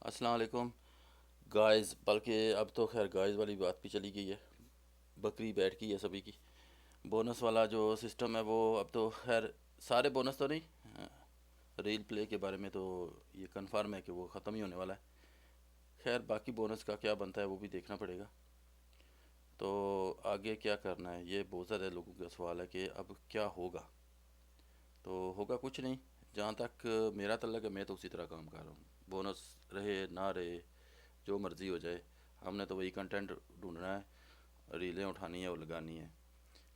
अस्सलाम वालेकुम गाइस। बल्कि अब तो खैर गाइस वाली बात भी चली गई है। बकरी बैठ गई है सभी की। बोनस वाला जो सिस्टम है वो अब तो खैर सारे बोनस तो नहीं। रील प्ले के बारे में तो ये कंफर्म है कि वो ख़त्म ही होने वाला है। खैर बाकी बोनस का क्या बनता है वो भी देखना पड़ेगा। तो आगे क्या करना है ये बहुत ज़्यादा लोगों का सवाल है कि अब क्या होगा। तो होगा कुछ नहीं। जहाँ तक मेरा तल्लक है मैं तो उसी तरह काम कर रहा हूँ। बोनस रहे ना रहे जो मर्ज़ी हो जाए, हमने तो वही कंटेंट ढूंढना है, रीलें उठानी है और लगानी है।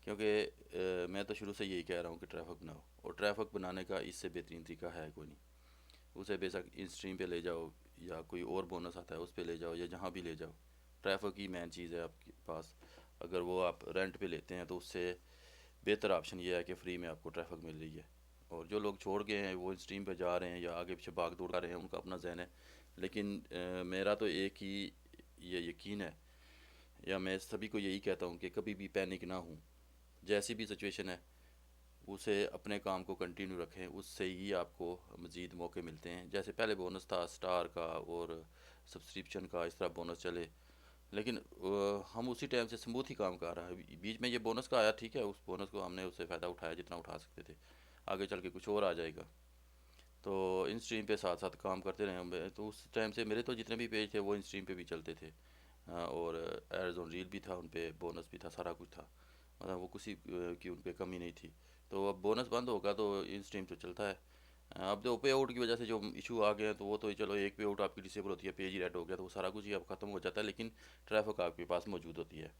क्योंकि मैं तो शुरू से यही कह रहा हूँ कि ट्रैफिक बनाओ, और ट्रैफिक बनाने का इससे बेहतरीन तरीका है कोई नहीं। उसे बेशक इन स्ट्रीम पे ले जाओ या कोई और बोनस आता है उस पे ले जाओ या जहाँ भी ले जाओ, ट्रैफिक ही मेन चीज़ है आपके पास। अगर वो आप रेंट पे लेते हैं तो उससे बेहतर ऑप्शन ये है कि फ्री में आपको ट्रैफिक मिल रही है। और जो लोग छोड़ गए हैं वो स्ट्रीम पे जा रहे हैं या आगे पीछे भाग दौड़ कर रहे हैं, उनका अपना जहन है। लेकिन मेरा तो एक ही ये यकीन है, या मैं सभी को यही कहता हूँ कि कभी भी पैनिक ना हो। जैसी भी सिचुएशन है उसे अपने काम को कंटिन्यू रखें, उससे ही आपको मज़ीद मौके मिलते हैं। जैसे पहले बोनस था स्टार का और सब्सक्रिप्शन का, इस तरह बोनस चले। लेकिन हम उसी टाइम से स्मूथ ही काम कर रहा है। बीच में ये बोनस का आया, ठीक है, उस बोनस को हमने उससे फ़ायदा उठाया जितना उठा सकते थे। आगे चल के कुछ और आ जाएगा। तो इन स्ट्रीम पे साथ साथ काम करते रहे हम। तो उस टाइम से मेरे तो जितने भी पेज थे वो इन स्ट्रीम पे भी चलते थे। और एड्स ऑन रील भी था, उन पे बोनस भी था, सारा कुछ था। मतलब वो किसी की उन पे कमी नहीं थी। तो अब बोनस बंद होगा तो इन स्ट्रीम तो चलता है। अब जो पे आउट की वजह से जो इशू आ गए हैं तो वो तो चलो, एक पे आउट आपकी डिसेबल होती है, पेज ही रेड हो गया तो वो सारा कुछ ही अब ख़त्म हो जाता है, लेकिन ट्रैफिक आपके पास मौजूद होती है।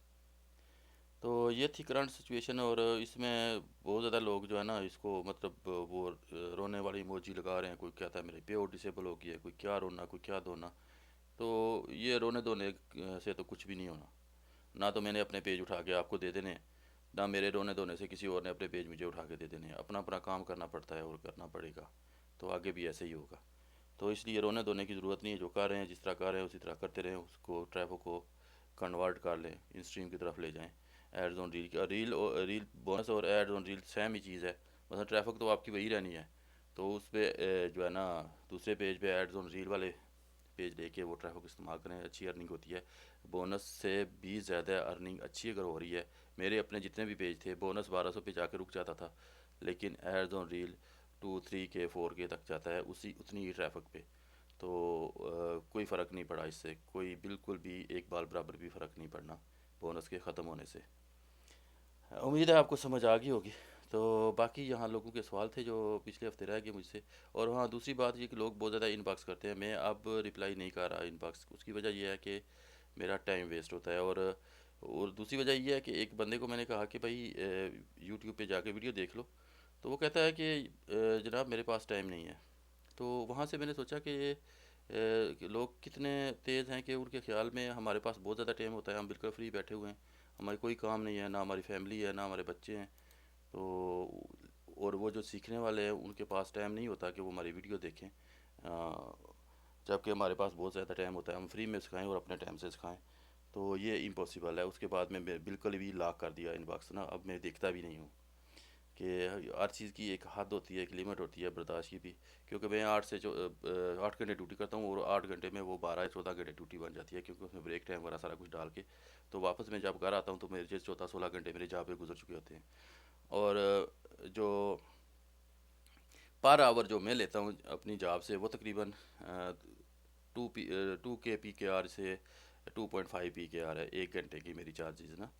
तो ये थी करंट सिचुएशन। और इसमें बहुत ज़्यादा लोग जो है ना इसको मतलब वो रोने वाली इमोजी लगा रहे हैं। कोई कहता है मेरे पे आउट डिसेबल हो गया है, कोई क्या रोना कोई क्या धोना। तो ये रोने धोने से तो कुछ भी नहीं होना। ना तो मैंने अपने पेज उठा के आपको दे देने हैं, ना मेरे रोने धोने से किसी और ने अपने पेज मुझे उठा के दे देने हैं। अपना अपना काम करना पड़ता है और करना पड़ेगा। तो आगे भी ऐसे ही होगा। तो इसलिए रोने धोने की ज़रूरत नहीं है। जो कर रहे हैं जिस तरह कर रहे हैं उसी तरह करते रहें, उसको ट्रैफिक को कन्वर्ट कर लें, इन स्ट्रीम की तरफ ले जाएं। एड्स ऑन रील का रील बोनस और एड्स ऑन रील सेम ही चीज़ है। मतलब ट्रैफिक तो आपकी वही रहनी है। तो उस पर जो है ना दूसरे पेज पे एड्स ऑन रील वाले पेज लेके वो ट्रैफिक इस्तेमाल करें, अच्छी अर्निंग होती है। बोनस से भी ज़्यादा अर्निंग अच्छी अगर हो रही है। मेरे अपने जितने भी पेज थे बोनस 1200 पे जाकर रुक जाता था, लेकिन एड्स ऑन रील 2 3 के 4 के तक जाता है उसी उतनी ही ट्रैफिक पे। तो कोई फ़र्क नहीं पड़ा इससे, कोई बिल्कुल भी एक बाल बराबर भी फ़र्क नहीं पड़ना बोनस के ख़त्म होने से। उम्मीद है आपको समझ आ गई होगी। तो बाकी यहाँ लोगों के सवाल थे जो पिछले हफ्ते रह गए मुझसे। और हाँ, दूसरी बात ये कि लोग बहुत ज़्यादा इनबॉक्स करते हैं, मैं अब रिप्लाई नहीं कर रहा इनबॉक्स। उसकी वजह यह है कि मेरा टाइम वेस्ट होता है। और दूसरी वजह यह है कि एक बंदे को मैंने कहा कि भाई यूट्यूब पे जाके वीडियो देख लो। तो वो कहता है कि जनाब मेरे पास टाइम नहीं है। तो वहाँ से मैंने सोचा कि ये कि लोग कितने तेज़ हैं कि उनके ख्याल में हमारे पास बहुत ज़्यादा टाइम होता है, हम बिल्कुल फ्री बैठे हुए हैं, हमारी कोई काम नहीं है, ना हमारी फैमिली है ना हमारे बच्चे हैं। तो और वो जो सीखने वाले हैं उनके पास टाइम नहीं होता कि वो हमारी वीडियो देखें। जबकि हमारे पास बहुत ज़्यादा टाइम होता है, हम फ्री में सिखाएं और अपने टाइम से सिखाएं। तो ये इम्पॉसिबल है। उसके बाद मैं बिल्कुल भी लॉक कर दिया इनबॉक्स ना, अब मैं देखता भी नहीं हूँ। कि हर चीज़ की एक हद होती है, एक लिमिट होती है बर्दाश्त की भी। क्योंकि मैं 8 घंटे ड्यूटी करता हूँ और 8 घंटे में वो 12 या 14 घंटे ड्यूटी बन जाती है, क्योंकि उसमें ब्रेक टाइम वगैरह सारा कुछ डाल के। तो वापस मैं जब घर आता हूँ तो मेरे 14 16 घंटे मेरे जहाँ पे गुजर चुके होते हैं। और जो पर आवर जो मैं लेता हूँ अपनी जॉब से वो तकरीबन 2 के पी के आर से 2.5 PKR है। 1 घंटे की मेरी चार्जेस ना,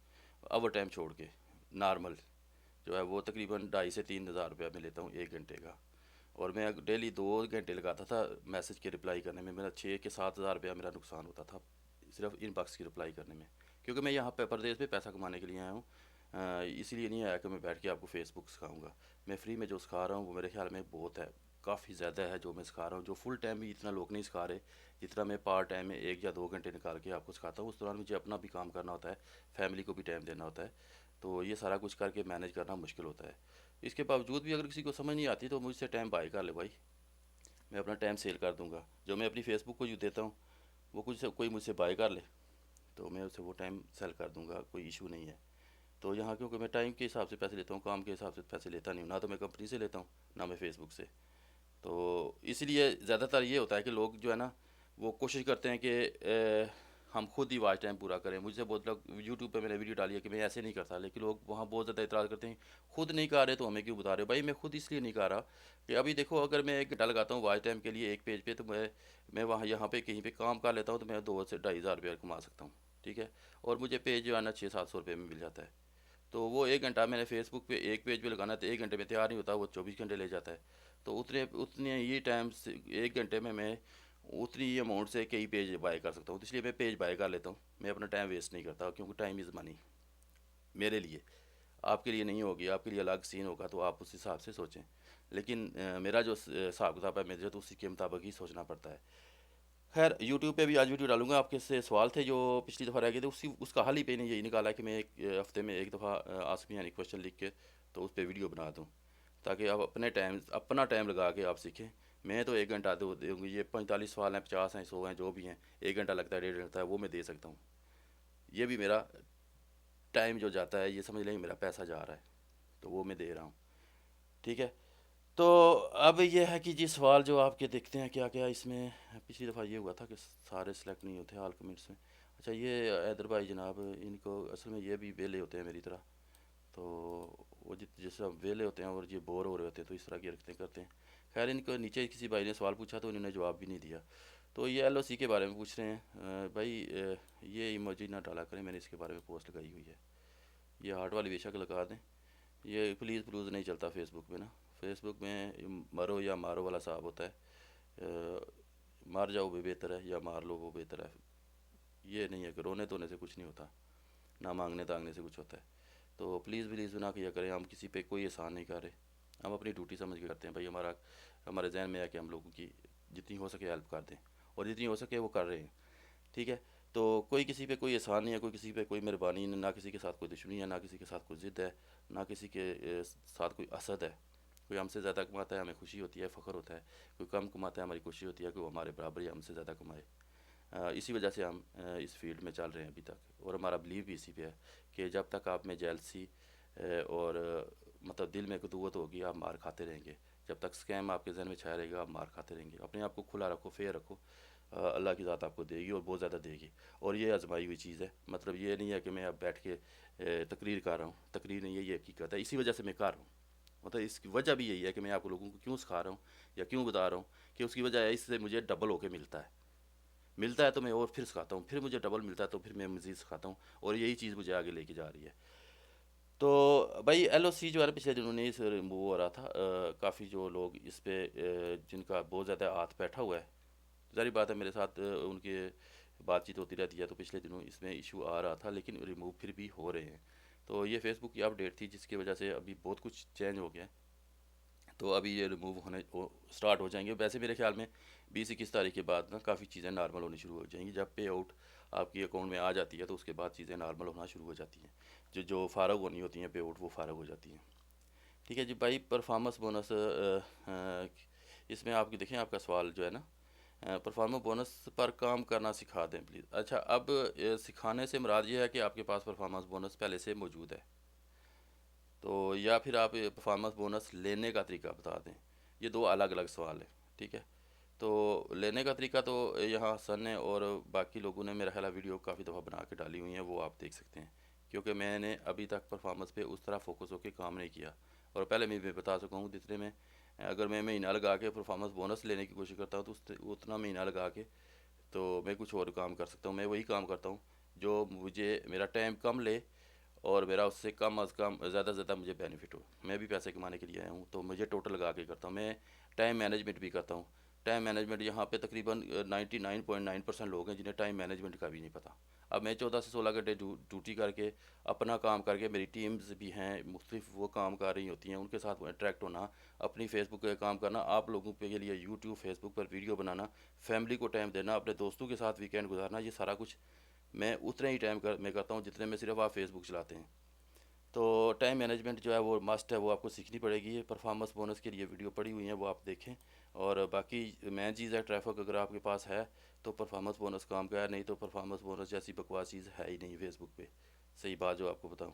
ओवर टाइम छोड़ के। नॉर्मल जो है वो तकरीबन 2.5 से 3 हज़ार रुपया मैं लेता हूँ 1 घंटे का। और मैं डेली 2 घंटे लगाता था मैसेज के रिप्लाई करने में, मेरा 6 के 7 हज़ार रुपया मेरा नुकसान होता था सिर्फ इनबॉक्स की रिप्लाई करने में। क्योंकि मैं यहाँ पे परदेश में पैसा कमाने के लिए आया हूँ। इसीलिए नहीं आया कि मैं बैठ के आपको फेसबुक सिखाऊंगा। मैं फ्री में जो सिखा रहा हूँ वो मेरे ख्याल में बहुत है, काफ़ी ज़्यादा है जो मैं सिखा रहा हूँ। जो फुल टाइम भी इतना लोग नहीं सिखा रहे जितना मैं पार्ट टाइम में 1 या 2 घंटे निकाल के आपको सिखाता हूँ। उस दौरान मुझे अपना भी काम करना होता है, फैमिली को भी टाइम देना होता है। तो ये सारा कुछ करके मैनेज करना मुश्किल होता है। इसके बावजूद भी अगर किसी को समझ नहीं आती तो मुझसे टाइम बाय कर ले भाई, मैं अपना टाइम सेल कर दूंगा। जो मैं अपनी फेसबुक को यूँ देता हूँ वो कुछ कोई मुझसे बाय कर ले तो मैं उसे वो टाइम सेल कर दूंगा, कोई इशू नहीं है। तो यहाँ क्योंकि मैं टाइम के हिसाब से पैसे लेता हूँ, काम के हिसाब से पैसे लेता नहीं हूँ, ना तो मैं कंपनी से लेता हूँ ना मैं फेसबुक से। तो इसलिए ज़्यादातर ये होता है कि लोग जो है ना वो कोशिश करते हैं कि हम खुद ही वॉच टाइम पूरा करें। मुझसे बहुत लोग यूट्यूब पे मैंने वीडियो डाली है कि मैं ऐसे नहीं करता, लेकिन लोग वहाँ बहुत ज़्यादा इतराज़ करते हैं, खुद नहीं कर रहे तो हमें क्यों बता रहे हो। भाई मैं खुद इसलिए नहीं कर रहा कि अभी देखो, अगर मैं 1 घंटा लगाता हूँ वॉच टाइम के लिए एक पेज पे, तो मैं वहाँ यहाँ पे कहीं पे काम कर लेता हूँ तो मैं 2 से 2,500 रुपया कमा सकता हूँ। ठीक है। और मुझे पेज जो है ना 600-700 रुपये में मिल जाता है। तो वो 1 घंटा मैंने फेसबुक पे एक पेज पे लगाना है, तो 1 घंटे में तैयार नहीं होता, वो 24 घंटे ले जाता है। तो उतने उतने ही टाइम से 1 घंटे में मैं उतनी ही अमाउंट से कई पेज बाय कर सकता हूँ। तो इसलिए मैं पेज बाय कर लेता हूँ, मैं अपना टाइम वेस्ट नहीं करता, क्योंकि टाइम इज़ मनी मेरे लिए। आपके लिए नहीं होगी, आपके लिए अलग सीन होगा, तो आप उस हिसाब से सोचें। लेकिन मेरा जो हिसाब किताब है मेरे, तो उसी के मुताबिक ही सोचना पड़ता है। खैर, यूट्यूब पे भी आज वीडियो डालूंगा। आपके से सवाल थे जो पिछली दफ़ा रह गए थे, उसी उसका हल ही पे नहीं यही निकाला कि मैं एक हफ्ते में एक दफ़ा आस्क मी यानी क्वेश्चन लिख के तो उस पर वीडियो बना दूँ, ताकि आप अपना टाइम लगा के आप सीखें। मैं तो 1 घंटा दो दूँगी, ये 45 सवाल हैं, 50 हैं, 100 हैं, जो भी हैं, 1 घंटा लगता है, 1.5 घंटा है, वो मैं दे सकता हूँ। ये भी मेरा टाइम जो जाता है, ये समझ लें मेरा पैसा जा रहा है, तो वो मैं दे रहा हूँ। ठीक है। तो अब ये है कि जी सवाल जो आपके देखते हैं क्या क्या इसमें। पिछली दफ़ा ये हुआ था कि सारे सिलेक्ट नहीं होते हाल कमेंट्स में। अच्छा, ये हैदर भाई जनाब, इनको असल में ये भी वेले होते हैं मेरी तरह। तो वो जैसे अब वेले होते हैं और ये बोर हो रहे होते हैं, तो इस तरह की हरकतें करते हैं। खैर, इनको नीचे किसी भाई ने सवाल पूछा तो इन्होंने जवाब भी नहीं दिया। तो ये LOC के बारे में पूछ रहे हैं। भाई ये इमोजी ना डाला करें, मैंने इसके बारे में पोस्ट लगाई हुई है। ये हार्ट वाली बेशक लगा दें। ये प्लीज़ प्लूज़ नहीं चलता फेसबुक पे ना। फेसबुक में मरो या मारो वाला साहब होता है। मार जाओ वो बेहतर है, या मार लो वो बेहतर है। ये नहीं है कि रोने धोने से कुछ नहीं होता, ना मांगने तांगने से कुछ होता है। तो प्लीज़ प्लीज़ ना किया करें, हम किसी पे कोई एहसान नहीं कर रहे। हम अपनी ड्यूटी समझ के करते हैं भाई। हमारे जहन में है कि हम लोगों की जितनी हो सके हेल्प कर दें, और जितनी हो सके वो कर रहे हैं। ठीक है। तो कोई किसी पे कोई एहसान नहीं है, कोई किसी पे कोई मेहरबानी नहीं, ना किसी के साथ कोई दुश्मनी है, ना किसी के साथ कोई ज़िद है, ना किसी के साथ कोई असद है। कोई हमसे ज़्यादा कमाता है, हमें खुशी होती है, फ़ख्र होता है। कोई कम कमाता है, हमारी खुशी होती है कि वो हमारे बराबर या हमसे ज़्यादा कमाए। इसी वजह से हम इस फील्ड में चल रहे हैं अभी तक, और हमारा बिलीव भी इसी पे है कि जब तक आप में जेलसी और मतलब दिल में कदूवत होगी, आप मार खाते रहेंगे। जब तक स्कैम आपके जहन में छाया रहेगा, आप मार खाते रहेंगे। अपने आप को खुला रखो, फेयर रखो। अल्लाह की ज़ात आपको देगी, और बहुत ज़्यादा देगी। और ये आजमाई हुई चीज़ है। मतलब ये नहीं है कि मैं अब बैठ के तकरीर कर रहा हूँ, तकरीर नहीं है, ये हकीकत है। इसी वजह से मैं कर रहा हूँ। मतलब इसकी वजह भी यही है कि मैं आप लोगों को क्यों सिखा रहा हूँ या क्यों बता रहा हूँ, कि उसकी वजह है इससे मुझे डबल होके मिलता है तो मैं और फिर सिखाता हूँ, फिर मुझे डबल मिलता है तो फिर मैं मज़ीद सिखाता हूँ, और यही चीज़ मुझे आगे लेके जा रही है। तो भाई LOC जो है ना, पिछले दिनों ने इस रिमूव हो रहा था। काफ़ी जो लोग इस पे जिनका बहुत ज़्यादा हाथ बैठा हुआ है, ज़ाहिर बात है, मेरे साथ उनके बातचीत होती रहती है, तो पिछले दिनों इसमें इशू आ रहा था, लेकिन रिमूव फिर भी हो रहे हैं। तो ये फेसबुक की अपडेट थी, जिसकी वजह से अभी बहुत कुछ चेंज हो गया है। तो अभी ये रिमूव होने स्टार्ट हो जाएंगे। वैसे मेरे ख्याल में 20-21 तारीख के बाद ना काफ़ी चीज़ें नॉर्मल होनी शुरू हो जाएंगी। जब पे आउट आपकी अकाउंट में आ जाती है, तो उसके बाद चीज़ें नॉर्मल होना शुरू हो जाती हैं। जो जो फ़ारग होनी होती हैं पे आउट, वो फ़ारग हो जाती हैं। ठीक है जी भाई। परफॉर्मेंस बोनस, इसमें आपकी देखें, आपका सवाल जो है ना, परफॉर्मेंस बोनस पर काम करना सिखा दें प्लीज़। अच्छा, अब सिखाने से मुराद ये है कि आपके पास परफॉर्मेंस बोनस पहले से मौजूद है, तो या फिर आप परफॉर्मेंस बोनस लेने का तरीका बता दें। ये दो अलग अलग सवाल है। ठीक है। तो लेने का तरीका तो यहाँ हसन ने और बाकी लोगों ने मेरा ख्याल है वीडियो काफ़ी दफ़ा बना के डाली हुई हैं, वो आप देख सकते हैं। क्योंकि मैंने अभी तक परफॉर्मेंस पे उस तरह फोकस होकर काम नहीं किया। और पहले मैं बता चुका हूँ, जितने में अगर मैं महीना लगा के परफॉर्मेंस बोनस लेने की कोशिश करता हूँ, तो उतना महीना लगा के तो मैं कुछ और काम कर सकता हूँ। मैं वही काम करता हूँ जो मुझे मेरा टाइम कम ले, और मेरा उससे कम अज़ कम ज़्यादा से ज़्यादा मुझे बेनिफिट हो। मैं भी पैसे कमाने के लिए आया हूँ, तो मुझे टोटल लगा के करता हूँ। मैं टाइम मैनेजमेंट भी करता हूँ। टाइम मैनेजमेंट यहाँ पे तकरीबन 99.9% लोग हैं जिन्हें टाइम मैनेजमेंट का भी नहीं पता। अब मैं 14 से 16 घंटे ड्यूटी करके अपना काम करके, मेरी टीम्स भी हैं मुख्तलिफ, वो काम कर रही होती हैं, उनके साथ इंटरेक्ट होना, अपनी फेसबुक पे काम करना, आप लोगों के लिए यूट्यूब फेसबुक पर वीडियो बनाना, फैमिली को टाइम देना, अपने दोस्तों के साथ वीकेंड गुजारना, ये सारा कुछ मैं उतने ही टाइम में करता हूँ जितने में सिर्फ आप फेसबुक चलाते हैं। तो टाइम मैनेजमेंट जो है वो मस्ट है, वो आपको सीखनी पड़ेगी। ये परफॉर्मेंस बोनस के लिए वीडियो पड़ी हुई है, वो आप देखें। और बाकी मेन चीज़ है ट्रैफिक, अगर आपके पास है तो परफॉर्मेंस बोनस काम का है, नहीं तो परफॉर्मेंस बोनस जैसी बकवास चीज़ है ही नहीं फेसबुक पे। सही बात जो आपको बताऊँ,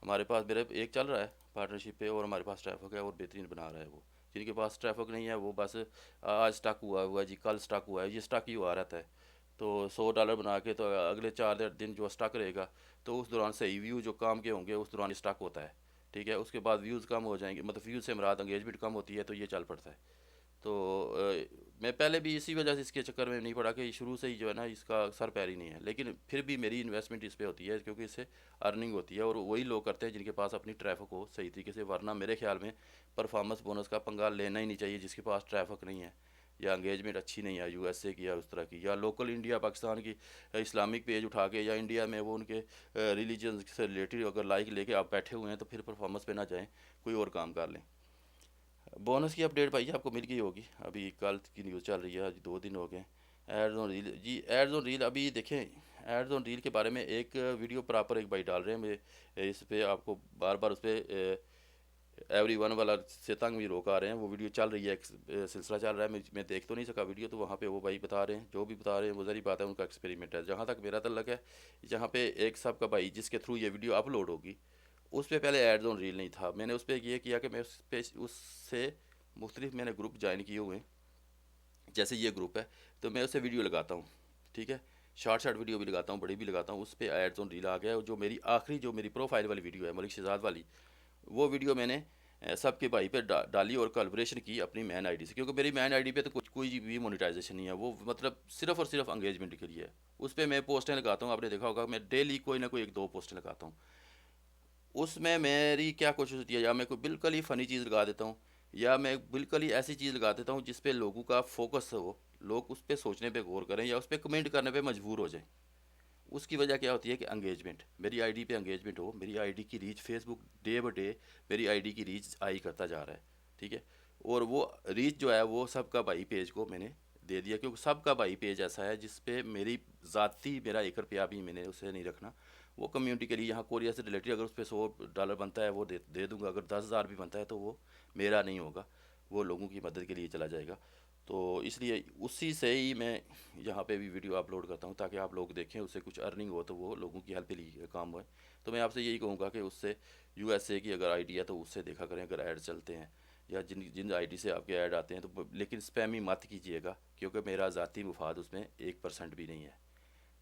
हमारे पास मेरे एक चल रहा है पार्टनरशिप पे, और हमारे पास ट्रैफिक है और बेहतरीन बना रहा है वो। जिनके पास ट्रैफिक नहीं है वो बस आज स्टक हुआ है जी, कल स्टक हुआ है, ये स्टक ही हुआ रहता है। तो $100 बना के तो अगले 4 दिन जो स्टक रहेगा, तो उस दौरान सही व्यू जो काम के होंगे उस दौरान स्टक होता है। ठीक है, उसके बाद व्यूज़ कम हो जाएंगे, मतलब व्यूज़ से मुराद एंगेजमेंट कम होती है, तो ये चल पड़ता है। तो मैं पहले भी इसी वजह से इसके चक्कर में नहीं पड़ा कि शुरू से ही जो है ना इसका सर पैर ही नहीं है, लेकिन फिर भी मेरी इन्वेस्टमेंट इस पे होती है क्योंकि इससे अर्निंग होती है, और वही लोग करते हैं जिनके पास अपनी ट्रैफिक हो सही तरीके से। वरना मेरे ख्याल में परफॉर्मेंस बोनस का पंगा लेना ही नहीं चाहिए जिसके पास ट्रैफिक नहीं है या एंगेजमेंट अच्छी नहीं है यूएसए की या उस तरह की, या लोकल इंडिया पाकिस्तान की इस्लामिक पेज उठा के, या इंडिया में वो उनके रिलीजन से रिलेटेड अगर लाइक लेके आप बैठे हुए हैं तो फिर परफॉर्मेंस पे ना जाएं, कोई और काम कर लें। बोनस की अपडेट भाई आपको मिल गई होगी, अभी कल की न्यूज़ चल रही है, आज 2 दिन हो गए। Ads on reel ji, ads on reel अभी देखें, एड्स ऑन रील के बारे में एक वीडियो प्रॉपर एक भाई डाल रहे हैं, मैं इस पे आपको बार बार उस पर एवरी वन वाला से तंग भी रोक आ रहे हैं, वो वीडियो चल रही है, एक सिलसिला चल रहा है, मैं देख तो नहीं सका वीडियो, तो वहाँ पे वो भाई बता रहे हैं, जो भी बता रहे हैं वो जरी बात है, उनका एक्सपेरिमेंट है। जहाँ तक मेरा तल्लक है, जहाँ पे एक सब का भाई जिसके थ्रू ये वीडियो अपलोड होगी, उस पर पहले एड्स ऑन रील नहीं था। मैंने उस पर ये किया कि मैं उस पे उससे मुख्तलिफ मैंने ग्रुप ज्वाइन किए हुए हैं, जैसे ये ग्रुप है, तो मैं उससे वीडियो लगाता हूँ। ठीक है, शॉर्ट शॉर्ट वीडियो भी लगाता हूँ, बड़ी भी लगाता हूँ, उस पर एड्स ऑन रील आ गया है। और जो मेरी आखिरी जो मेरी प्रोफाइल वाली वीडियो है मलिक शहजाद वाली, वो वीडियो मैंने सबके भाई पे डाली और कोलैबोरेशन की अपनी मैन आईडी से, क्योंकि मेरी मैन आईडी पे तो कुछ कोई भी मोनेटाइजेशन नहीं है, वो मतलब सिर्फ और सिर्फ एंगेजमेंट के लिए है। उस पर मैं पोस्टें लगाता हूँ, आपने देखा होगा मैं डेली कोई ना कोई एक दो पोस्टें लगाता हूँ। उसमें मेरी क्या कोशिश होती है, या मैं कोई बिल्कुल ही फ़नी चीज़ लगा देता हूँ, या मैं बिल्कुल ही ऐसी चीज़ लगा देता हूँ जिस पे लोगों का फोकस हो, लोग उस पर सोचने पे गौर करें या उस पर कमेंट करने पे मजबूर हो जाएं। उसकी वजह क्या होती है कि एंगेजमेंट, मेरी आईडी पे एंगेजमेंट हो, मेरी आईडी की रीच फेसबुक डे ब डे मेरी आईडी की रीच आई करता जा रहा है। ठीक है, और वो रीच जो है वो सबका भाई पेज को मैंने दे दिया, क्योंकि सबका भाई पेज ऐसा है जिस पे मेरी ज़ाती मेरा 1 रुपया भी मैंने उसे नहीं रखना। वो कम्युनिटी के लिए, यहाँ कोरिया से रिलेटेड अगर उस पर $100 बनता है वो दे दूँगा, अगर 10,000 भी बनता है तो वो मेरा नहीं होगा, वो लोगों की मदद के लिए चला जाएगा। तो इसलिए उसी से ही मैं यहाँ पे भी वीडियो अपलोड करता हूँ ताकि आप लोग देखें, उससे कुछ अर्निंग हो तो वो लोगों की हेल्प के लिए काम हो। तो मैं आपसे यही कहूँगा कि उससे यूएसए की अगर आईडी है तो उससे देखा करें अगर ऐड चलते हैं, या जिन जिन आईडी से आपके ऐड आते हैं, तो लेकिन स्पैम ही मत कीजिएगा, क्योंकि मेरा ज़ाती मुफाद उसमें 1% भी नहीं है।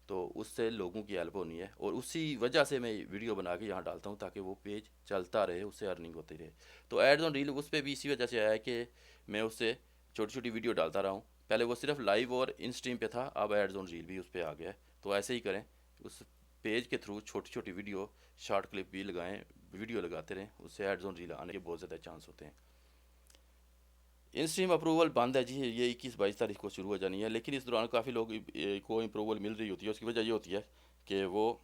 तो उससे लोगों की हेल्प होनी है, और उसी वजह से मैं वीडियो बना के यहाँ डालता हूँ ताकि वो पेज चलता रहे, उससे अर्निंग होती रहे। तो एड्स ऑन रील उस पर भी इसी वजह से आया है कि मैं उससे छोटी छोटी वीडियो डालता रहा हूँ। पहले वो सिर्फ लाइव और इन स्ट्रीम पे था, अब एड्स ऑन रील भी उस पर आ गया है। तो ऐसे ही करें, उस पेज के थ्रू छोटी छोटी वीडियो शॉर्ट क्लिप भी लगाएं, वीडियो लगाते रहें, उससे एड्स ऑन रील आने के बहुत ज़्यादा चांस होते हैं। इन स्ट्रीम अप्रूवल बंद है जी, ये 21-22 तारीख को शुरू हो जानी है, लेकिन इस दौरान काफ़ी लोग को अप्रूवल मिल रही होती है। उसकी वजह ये होती है कि वो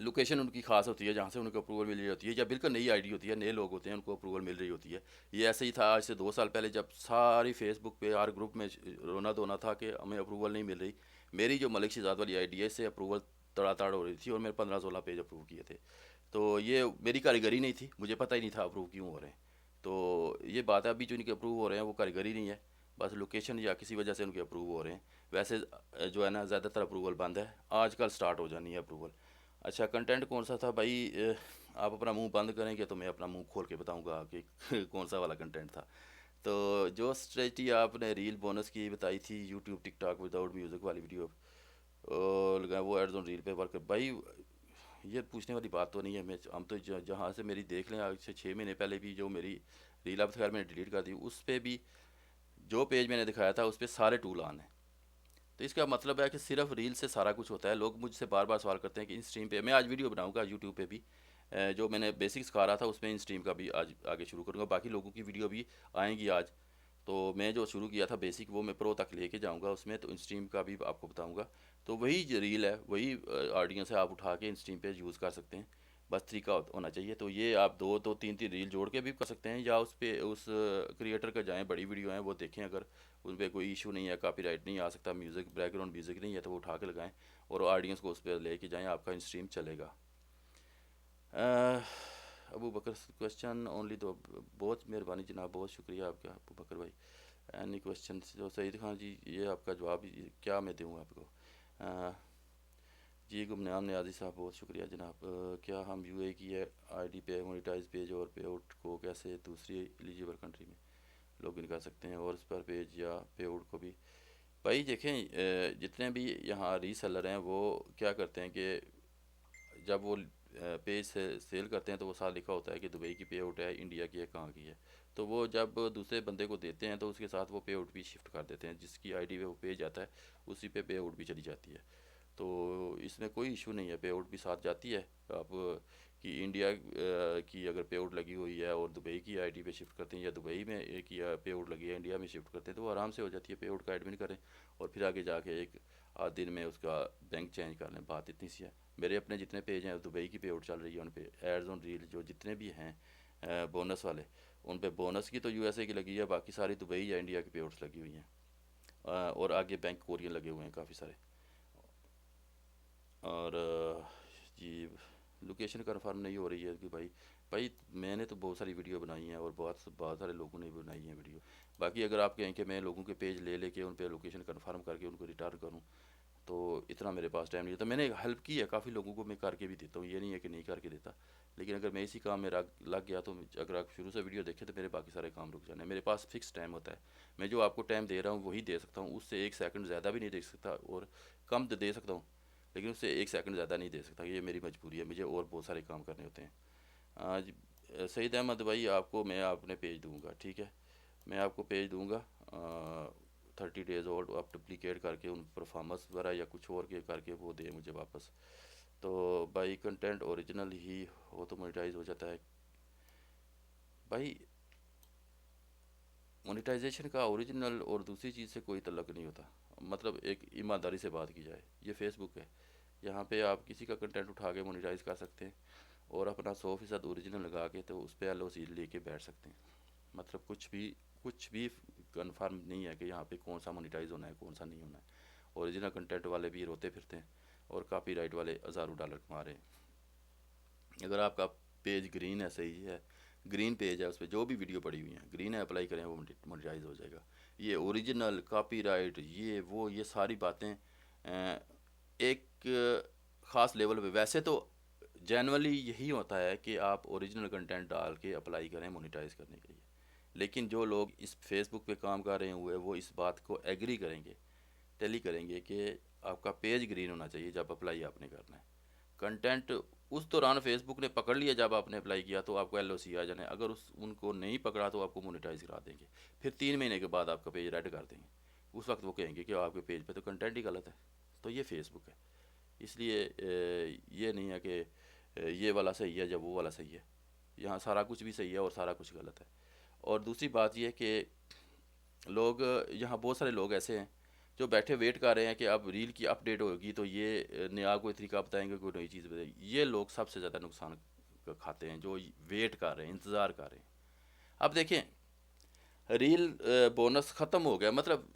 लोकेशन उनकी खास होती है जहाँ से उनको अप्रूवल मिल रही होती है, या बिल्कुल नई आईडी होती है, नए लोग होते हैं, उनको अप्रूवल मिल रही होती है। ये ऐसे ही था आज से 2 साल पहले, जब सारी फेसबुक पे हर ग्रुप में रोना धोना था कि हमें अप्रूवल नहीं मिल रही। मेरी जो मलिक शहजाद वाली आईडी है इससे अप्रूवल तड़ातड़ हो रही थी, और मैंने 15-16 पेज अप्रूव किए थे। तो ये मेरी कारीगरी नहीं थी, मुझे पता ही नहीं था अप्रूव क्यों हो रहे हैं। तो ये बात है, अभी जो इनके अप्रूव हो रहे हैं वो कारीगरी नहीं है, बस लोकेशन या किसी वजह से उनके अप्रूव हो रहे हैं। वैसे जो है ना ज़्यादातर अप्रूवल बंद है, आजकल स्टार्ट हो जानी है अप्रूवल। अच्छा, कंटेंट कौन सा था भाई? आप अपना मुंह बंद करेंगे तो मैं अपना मुंह खोल के बताऊंगा कि कौन सा वाला कंटेंट था। तो जो स्ट्रेटजी आपने रील बोनस की बताई थी, यूट्यूब टिकटॉक विदाउट म्यूज़िक वाली वीडियो लगा, वो एड्स ऑन रील पे वर्क भाई, ये पूछने वाली बात तो नहीं है। मैं हम तो जहाँ से मेरी देख लें, आज से 6 महीने पहले भी जो मेरी रील, अब तो खैर मैंने डिलीट कर दी, उस पर भी जो पेज मैंने दिखाया था उस पर सारे टूल ऑन हैं। तो इसका मतलब है कि सिर्फ रील से सारा कुछ होता है। लोग मुझसे बार बार सवाल करते हैं कि इन स्ट्रीम पे, मैं आज वीडियो बनाऊंगा यूट्यूब पे भी, जो मैंने बेसिक सिखा रहा था उसमें इन स्ट्रीम का भी आज आगे शुरू करूँगा, बाकी लोगों की वीडियो भी आएंगी आज। तो मैं जो शुरू किया था बेसिक वो मैं प्रो तक लेके जाऊंगा उसमें, तो इन स्ट्रीम का भी आपको बताऊंगा। तो वही जो रील है वही ऑडियंस है, आप उठा के इन स्ट्रीम पे यूज़ कर सकते हैं, बस तरीका होना चाहिए। तो ये आप दो दो तीन तीन रील जोड़ के भी कर सकते हैं, या उस पे उस क्रिएटर का जाएँ, बड़ी वीडियो हैं वो देखें, अगर उन पर कोई इशू नहीं है, कॉपीराइट नहीं आ सकता, म्यूज़िक बैकग्राउंड म्यूज़िक नहीं है, तो वो उठा के लगाएं और ऑडियंस को उस पर लेके जाएँ, आपका स्ट्रीम चलेगा। अबू बकर क्वेश्चन ओनली दो, बहुत मेहरबानी जनाब, बहुत शुक्रिया आपका अबू बकर भाई। एनी क्वेश्चन जो सईद खान जी, ये आपका जवाब क्या मैं दूँ आपको? अ, जी गुमनाम न्याजी साहब, बहुत शुक्रिया जनाब। क्या हम यूए की आईडी पे मोनेटाइज पेज और पे आउट को कैसे दूसरी एलिजिबल कंट्री में? लॉगिन कर सकते हैं, और इस पर पेज या पेआउट को भी भाई देखें। जितने भी यहाँ रीसेलर हैं वो क्या करते हैं कि जब वो पेज से सेल करते हैं तो वो साथ लिखा होता है कि दुबई की पे आउट है, इंडिया की है, कहाँ की है। तो वो जब दूसरे बंदे को देते हैं तो उसके साथ वो पे आउट भी शिफ्ट कर देते हैं, जिसकी आईडी पे वो पेज आता है उसी पे आउट भी चली जाती है। तो इसमें कोई इशू नहीं है, पे आउट भी साथ जाती है। आप कि इंडिया की अगर पे आउट लगी हुई है और दुबई की आईडी पे शिफ्ट करते हैं, या दुबई में एक या पे आउट लगी है इंडिया में शिफ्ट करते हैं, तो वो आराम से हो जाती है। पे आउट का एडमिन करें और फिर आगे जाके एक आध दिन में उसका बैंक चेंज कर लें, बात इतनी सी है। मेरे अपने जितने पेज हैं दुबई की पे आउट चल रही है, उन पे एड्स ऑन रील जो जितने भी हैं बोनस वाले, उन पे बोनस की तो यूएसए की लगी है, बाकी सारी दुबई या इंडिया की पे आउट्स लगी हुई हैं। और आगे बैंक कोरियन लगे हुए हैं काफ़ी सारे। और जी, लोकेशन कंफर्म नहीं हो रही है कि भाई, भाई मैंने तो बहुत सारी वीडियो बनाई हैं और बहुत बहुत सारे लोगों ने भी बनाई हैं वीडियो। बाकी अगर आप कहें कि मैं लोगों के पेज ले लेके उन पे लोकेशन कंफर्म करके उनको रिटर्न करूं, तो इतना मेरे पास टाइम नहीं था। मैंने हेल्प की है काफ़ी लोगों को, मैं करके भी देता हूँ, ये नहीं है कि नहीं करके देता। लेकिन अगर मैं इसी काम में लग गया तो अगर आप शुरू से वीडियो देखें तो मेरे बाकी सारे काम रुक जाने हैं। मेरे पास फिक्स टाइम होता है, मैं जो आपको टाइम दे रहा हूँ वही दे सकता हूँ, उससे एक सेकंड ज़्यादा भी नहीं दे सकता, और कम तो दे सकता हूँ लेकिन उससे एक सेकंड ज़्यादा नहीं दे सकता। ये मेरी मजबूरी है, मुझे और बहुत सारे काम करने होते हैं। आज सईद अहमद भाई आपको मैं आपने पेज दूंगा, ठीक है, मैं आपको पेज दूंगा 30 डेज़ ओल्ड, आप डुप्लीकेट करके उन परफॉर्मेंस वगैरह या कुछ और के करके वो दे मुझे वापस। तो भाई कंटेंट ओरिजिनल ही हो तो मोनेटाइज हो जाता है। भाई मोनेटाइजेशन का ओरिजिनल और दूसरी चीज़ से कोई तल्लक नहीं होता। मतलब एक ईमानदारी से बात की जाए, ये फेसबुक है, यहाँ पे आप किसी का कंटेंट उठा के मोनेटाइज कर सकते हैं और अपना 100% ओरिजिनल लगा के तो उस पर LOC लेके बैठ सकते हैं। मतलब कुछ भी कंफर्म नहीं है कि यहाँ पे कौन सा मोनेटाइज होना है कौन सा नहीं होना है। ओरिजिनल कंटेंट वाले भी रोते फिरते हैं और कॉपीराइट वाले हज़ारों डॉलर कमा रहे हैं। अगर आपका पेज ग्रीन है, सही है, ग्रीन पेज है, उस पर जो भी वीडियो पड़ी हुई है ग्रीन है, अप्लाई करें वो मोनेटाइज हो जाएगा। ये ओरिजिनल कॉपीराइट ये वो ये सारी बातें एक ख़ास लेवल पे वैसे तो जनरली यही होता है कि आप ओरिजिनल कंटेंट डाल के अप्लाई करें मोनेटाइज करने के लिए। लेकिन जो लोग इस फेसबुक पे काम कर रहे हुए वो इस बात को एग्री करेंगे, टेली करेंगे कि आपका पेज ग्रीन होना चाहिए जब अप्लाई आपने करना है। कंटेंट उस दौरान फेसबुक ने पकड़ लिया जब आपने अप्लाई किया तो आपको LOC आ जाना है, अगर उस उनको नहीं पकड़ा तो आपको मोनेटाइज करा देंगे। फिर 3 महीने के बाद आपका पेज रेड कर देंगे। उस वक्त वो कहेंगे कि आपके पेज पे तो कंटेंट ही गलत है। तो ये फेसबुक है। इसलिए ये नहीं है कि ये वाला सही है जब वो वाला सही है। यहाँ सारा कुछ भी सही है और सारा कुछ गलत है। और दूसरी बात ये कि लोग यहाँ बहुत सारे लोग ऐसे हैं जो बैठे वेट कर रहे हैं कि अब रील की अपडेट होगी तो ये नया कोई तरीका बताएंगे, कोई नई चीज़ बताएंगे। ये लोग सबसे ज़्यादा नुकसान खाते हैं जो वेट कर रहे हैं, इंतज़ार कर रहे हैं। अब देखें, रील बोनस ख़त्म हो गया, मतलब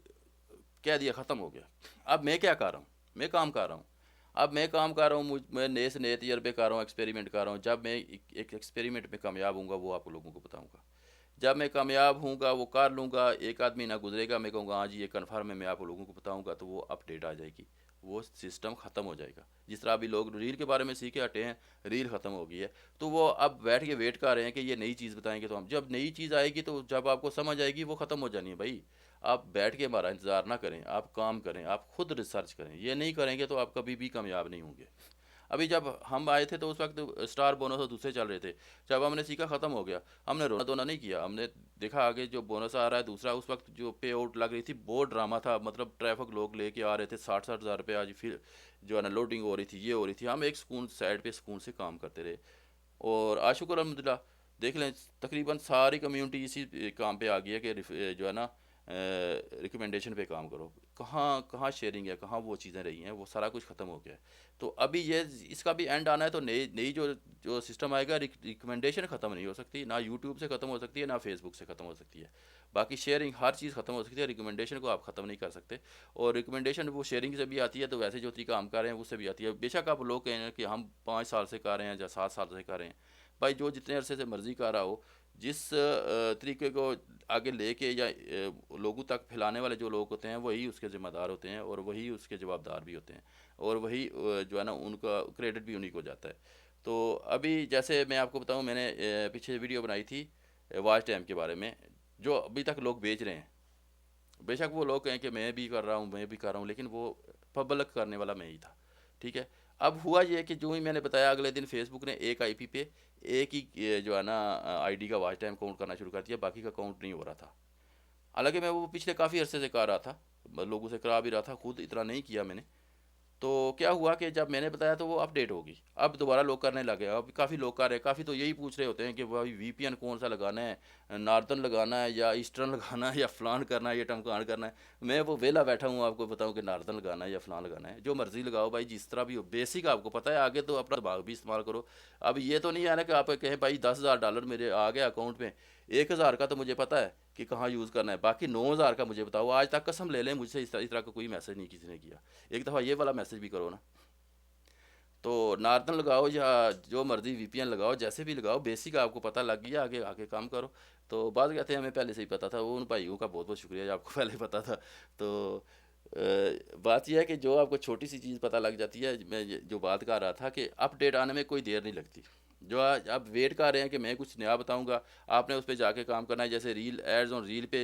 कह दिया ख़त्म हो गया। अब मैं क्या कर रहा हूँ, मैं काम कर रहा हूँ। अब मैं काम कर रहा हूँ, मैं नए से नए तजर्बे कर रहा हूँ, एक्सपेरिमेंट कर रहा हूँ। जब मैं एक एक्सपेरिमेंट में कामयाब हूँगा वो आप लोगों को बताऊँगा। जब मैं कामयाब हूँगा वो कर लूँगा, एक आध महीना गुजरेगा, मैं कहूँगा हाँ जी ये कन्फर्म है, मैं आप लोगों को बताऊँगा, तो वो अपडेट आ जाएगी, वो सिस्टम ख़त्म हो जाएगा। जिस तरह अभी लोग रील के बारे में सीखे हटे हैं, रील ख़त्म हो गई है, तो वो अब बैठ के वेट कर रहे हैं कि ये नई चीज़ बताएंगे। तो हम जब नई चीज़ आएगी तो जब आपको समझ आएगी वो ख़त्म हो जानी है भाई। आप बैठ के हमारा इंतज़ार ना करें, आप काम करें, आप खुद रिसर्च करें। ये नहीं करेंगे तो आप कभी भी कामयाब नहीं होंगे। अभी जब हम आए थे तो उस वक्त स्टार बोनस और दूसरे चल रहे थे। जब हमने सीखा ख़त्म हो गया, हमने रोना धोना नहीं किया, हमने देखा आगे जो बोनस आ रहा है दूसरा। उस वक्त जो पे आउट लग रही थी बहुत ड्रामा था, मतलब ट्रैफिक लोग लेके आ रहे थे 60-60 हज़ार रुपये। आज फिर जो है ना लोडिंग हो रही थी, ये हो रही थी, हम एक सुकून साइड पे सुकून से काम करते रहे। और आशुकर अलहमदिल्ला देख लें तकरीबन सारी कम्युनिटी इसी काम पे आ गई है कि जो है ना रिकमेंडेशन पे काम करो। कहाँ कहाँ शेयरिंग है, कहाँ वो चीज़ें रही हैं, वो सारा कुछ ख़त्म हो गया है। तो अभी ये इसका भी एंड आना है, तो नई नई जो जो सिस्टम आएगा, रिकमेंडेशन ख़त्म नहीं हो सकती, ना यूट्यूब से ख़त्म हो सकती है ना फेसबुक से ख़त्म हो सकती है। बाकी शेयरिंग हर चीज़ ख़त्म हो सकती है, रिकमेंडेशन को आप ख़त्म नहीं कर सकते। और रिकमेंडेशन वो शेयरिंग से भी आती है, तो वैसे जो तरीका हम कर रहे हैं उससे भी आती है। बेशक आप लोग कहें कि हम 5 साल से कर रहे हैं या 7 साल से कर रहे हैं, भाई जो जितने अरसे से मर्ज़ी कर रहा हो, जिस तरीके को आगे लेके या लोगों तक फैलाने वाले जो लोग होते हैं वही उसके ज़िम्मेदार होते हैं और वही उसके जवाबदार भी होते हैं। और वही जो है ना उनका क्रेडिट भी उन्हीं को जाता है। तो अभी जैसे मैं आपको बताऊं, मैंने पीछे वीडियो बनाई थी वॉच टाइम के बारे में। जो अभी तक लोग बेच रहे हैं। बेशक वो लोग कहें कि मैं भी कर रहा हूँ, मैं भी कर रहा हूँ, लेकिन वो पब्लिक करने वाला मैं ही था। ठीक है। अब हुआ ये कि जो ही मैंने बताया, अगले दिन फेसबुक ने एक आईपी पे एक ही जो है ना आईडी का वॉच टाइम काउंट करना शुरू कर दिया, बाकी का काउंट नहीं हो रहा था। हालांकि मैं वो पिछले काफ़ी अरसे से कर रहा था, लोगों से करा भी रहा था, खुद इतना नहीं किया मैंने। तो क्या हुआ कि जब मैंने बताया तो वो अपडेट होगी, अब दोबारा लोग करने लगे, अब काफ़ी लोग कर रहे हैं, काफ़ी तो यही पूछ रहे होते हैं कि भाई वीपीएन कौन सा लगाना है, नॉर्दर्न लगाना है या ईस्टर्न लगाना है या फलान करना है या टमकान करना है। मैं वो वेला बैठा हूँ आपको बताऊँ कि नॉर्दर्न लगाना है या फलान लगाना है, जो मर्जी लगाओ भाई, जिस तरह भी हो, बेसिक आपको पता है, आगे तो अपना दिमाग भी इस्तेमाल करो। अब ये तो नहीं है ना कि आप कहें भाई $10,000 मेरे आ गया अकाउंट में, 1,000 का तो मुझे पता है कि कहाँ यूज़ करना है, बाकी 9,000 का मुझे बताओ। आज तक कसम ले लें मुझसे इस तरह का कोई मैसेज नहीं किसी ने किया। एक दफ़ा ये वाला मैसेज भी करो ना। तो नॉर्दर्न लगाओ या जो मर्जी वीपीएन लगाओ, जैसे भी लगाओ, बेसिक आपको पता लग गया, आगे आगे काम करो। तो बात कहते हैं हमें पहले से ही पता था, वो उन भाइयों का बहुत बहुत शुक्रिया जो आपको पहले पता था। तो बात यह है कि जो आपको छोटी सी चीज़ पता लग जाती है, मैं जो बात कर रहा था कि अपडेट आने में कोई देर नहीं लगती। जो आज आप वेट कर रहे हैं कि मैं कुछ नया बताऊंगा, आपने उस पर जाके काम करना है। जैसे रील, एड्स ऑन रील पे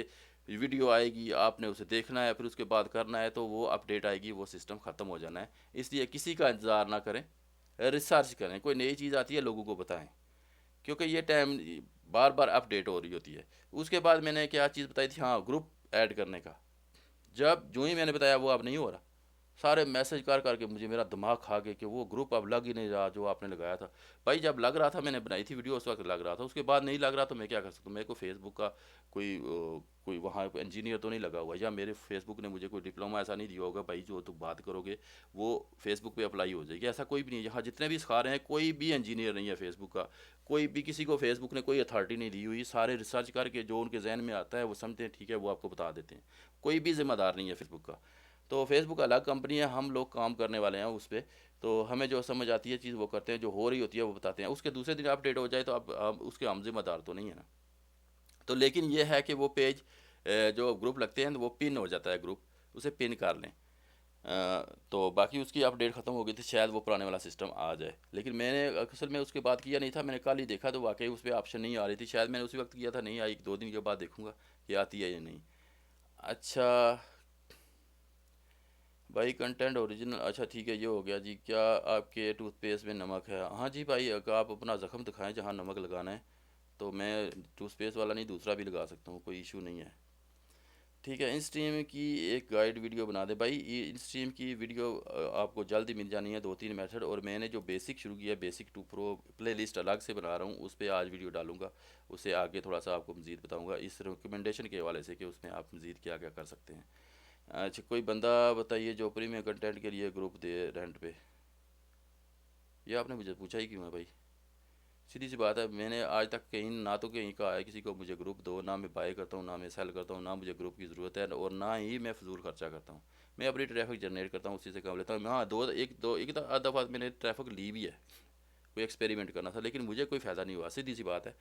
वीडियो आएगी, आपने उसे देखना है, फिर उसके बाद करना है, तो वो अपडेट आएगी, वो सिस्टम ख़त्म हो जाना है। इसलिए किसी का इंतज़ार ना करें, रिसर्च करें, कोई नई चीज़ आती है लोगों को बताएं, क्योंकि ये टाइम बार बार अपडेट हो रही होती है। उसके बाद मैंने क्या चीज़ बताई थी, हाँ, ग्रुप ऐड करने का। जब जो ही मैंने बताया वो अब नहीं हो रहा, सारे मैसेज कर करके मुझे मेरा दिमाग खा गया कि वो ग्रुप अब लग ही नहीं रहा जो आपने लगाया था। भाई जब लग रहा था, मैंने बनाई थी वीडियो, उस वक्त लग रहा था, उसके बाद नहीं लग रहा, तो मैं क्या कर सकता हूँ। मेरे को फेसबुक का कोई वहाँ इंजीनियर तो नहीं लगा हुआ, या मेरे फेसबुक ने मुझे कोई डिप्लोमा ऐसा नहीं दिया होगा भाई जो तुम बात करोगे वो फेसबुक पे अप्लाई हो जाएगी, ऐसा कोई भी नहीं है। यहाँ जितने भी सिखा रहे हैं कोई भी इंजीनियर नहीं है फेसबुक का, कोई भी, किसी को फेसबुक ने कोई अथॉरिटी नहीं दी हुई। सारे रिसर्च करके जो उनके जहन में आता है वो समझते हैं, ठीक है, वो आपको बता देते हैं। कोई भी जिम्मेदार नहीं है फेसबुक का। तो फेसबुक अलग कंपनी है, हम लोग काम करने वाले हैं उस पर। तो हमें जो समझ आती है चीज़ वो करते हैं, जो हो रही होती है वो बताते हैं। उसके दूसरे दिन अपडेट हो जाए तो अब उसके हम जिम्मेदार तो नहीं है ना। तो लेकिन ये है कि वो पेज, जो ग्रुप लगते हैं वो पिन हो जाता है ग्रुप, उसे पिन कर लें। तो बाकी उसकी अपडेट ख़त्म हो गई थी, शायद वो पुराने वाला सिस्टम आ जाए, लेकिन मैंने असल में उसके बाद किया नहीं था। मैंने कल ही देखा तो वाकई उस पर ऑप्शन नहीं आ रही थी, शायद मैंने उसी वक्त किया था, नहीं आई, 2 दिन के बाद देखूंगा कि आती है या नहीं। अच्छा भाई, कंटेंट ओरिजिनल, अच्छा ठीक है, ये हो गया जी। क्या आपके टूथपेस्ट में नमक है? हाँ जी भाई, अगर आप अपना ज़ख्म दिखाएं जहाँ नमक लगाना है, तो मैं टूथपेस्ट वाला नहीं, दूसरा भी लगा सकता हूँ, कोई इशू नहीं है। ठीक है, इन स्ट्रीम की एक गाइड वीडियो बना दे भाई। ये इन स्ट्रीम की वीडियो आपको जल्द ही मिल जानी है, 2-3 मेथड। और मैंने जो बेसिक शुरू किया है, basic to pro playlist अलग से बना रहा हूँ, उस पर आज वीडियो डालूंगा। उससे आगे थोड़ा सा आपको मज़ीद बताऊँगा इस रिकमेंडेशन के हवाले से कि उसमें आप मज़ीद क्या क्या कर सकते हैं। अच्छा, कोई बंदा बताइए जो प्रीमियम कंटेंट के लिए ग्रुप दे रेंट पे। ये आपने मुझे पूछा ही क्यों है भाई? सीधी सी बात है, मैंने आज तक कहीं ना तो कहीं कहा है किसी को मुझे ग्रुप दो, ना मैं बाय करता हूँ, ना मैं सेल करता हूँ, ना मुझे ग्रुप की ज़रूरत है, और ना ही मैं फजूल खर्चा करता हूँ। मैं अपनी ट्रैफिक जनरेट करता हूँ, उसी से काम लेता हूँ। हाँ, एक दफ़ा मैंने ट्रैफिक ली भी है, कोई एक्सपेरिमेंट करना था, लेकिन मुझे कोई फ़ायदा नहीं हुआ, सीधी सी बात है।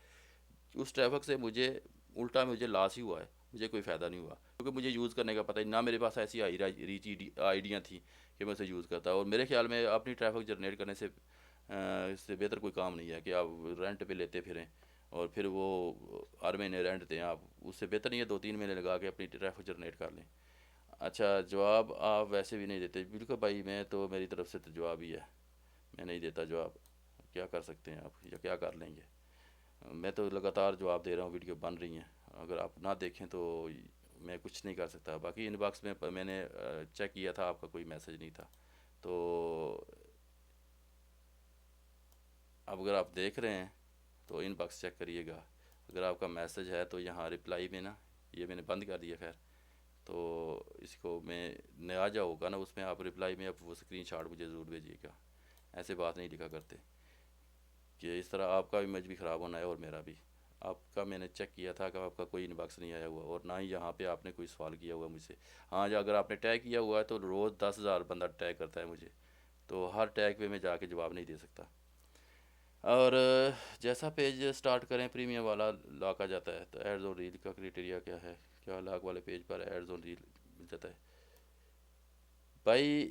उस ट्रैफिक से मुझे उल्टा मुझे लॉस ही हुआ है, मुझे कोई फ़ायदा नहीं हुआ, क्योंकि मुझे यूज़ करने का पता ही ना, मेरे पास ऐसी आई रीच आइडिया थी कि मैं उसे यूज़ करता। और मेरे ख्याल में अपनी ट्रैफिक जनरेट करने से इससे बेहतर कोई काम नहीं है कि आप रेंट पे लेते फिरें और फिर वो हर महीने रेंट दें आप। उससे बेहतर नहीं है 2-3 महीने लगा के अपनी ट्रैफिक जनरेट कर लें। अच्छा, जवाब आप वैसे भी नहीं देते। बिल्कुल भाई, मैं तो, मेरी तरफ से तो जवाब ही है, मैं नहीं देता जवाब। क्या कर सकते हैं आप, या क्या कर लेंगे? मैं तो लगातार जवाब दे रहा हूँ, वीडियो बन रही हैं, अगर आप ना देखें तो मैं कुछ नहीं कर सकता। बाकी इनबॉक्स में मैंने चेक किया था, आपका कोई मैसेज नहीं था। तो अब अगर आप देख रहे हैं तो इनबॉक्स चेक करिएगा। अगर आपका मैसेज है तो यहाँ रिप्लाई में ना, ये मैंने बंद कर दिया खैर, तो इसको मैं नया जो होगा ना उसमें आप रिप्लाई में आप वो स्क्रीनशॉट मुझे ज़रूर भेजिएगा। ऐसे बात नहीं लिखा करते कि इस तरह आपका इमेज भी ख़राब होना है और मेरा भी। आपका मैंने चेक किया था कि आपका कोई इनबॉक्स नहीं आया हुआ, और ना ही यहाँ पे आपने कोई सवाल किया हुआ मुझसे। हाँ, या अगर आपने टैग किया हुआ है तो रोज़ 10,000 बंदा टैग करता है मुझे, तो हर टैग पे मैं जाके जवाब नहीं दे सकता। और जैसा पेज स्टार्ट करें प्रीमियम वाला लॉक आ जाता है, तो एड्स ऑन रील का क्राइटेरिया क्या है? क्या लॉक वाले पेज पर एड्स ऑन रील मिल जाता है? भाई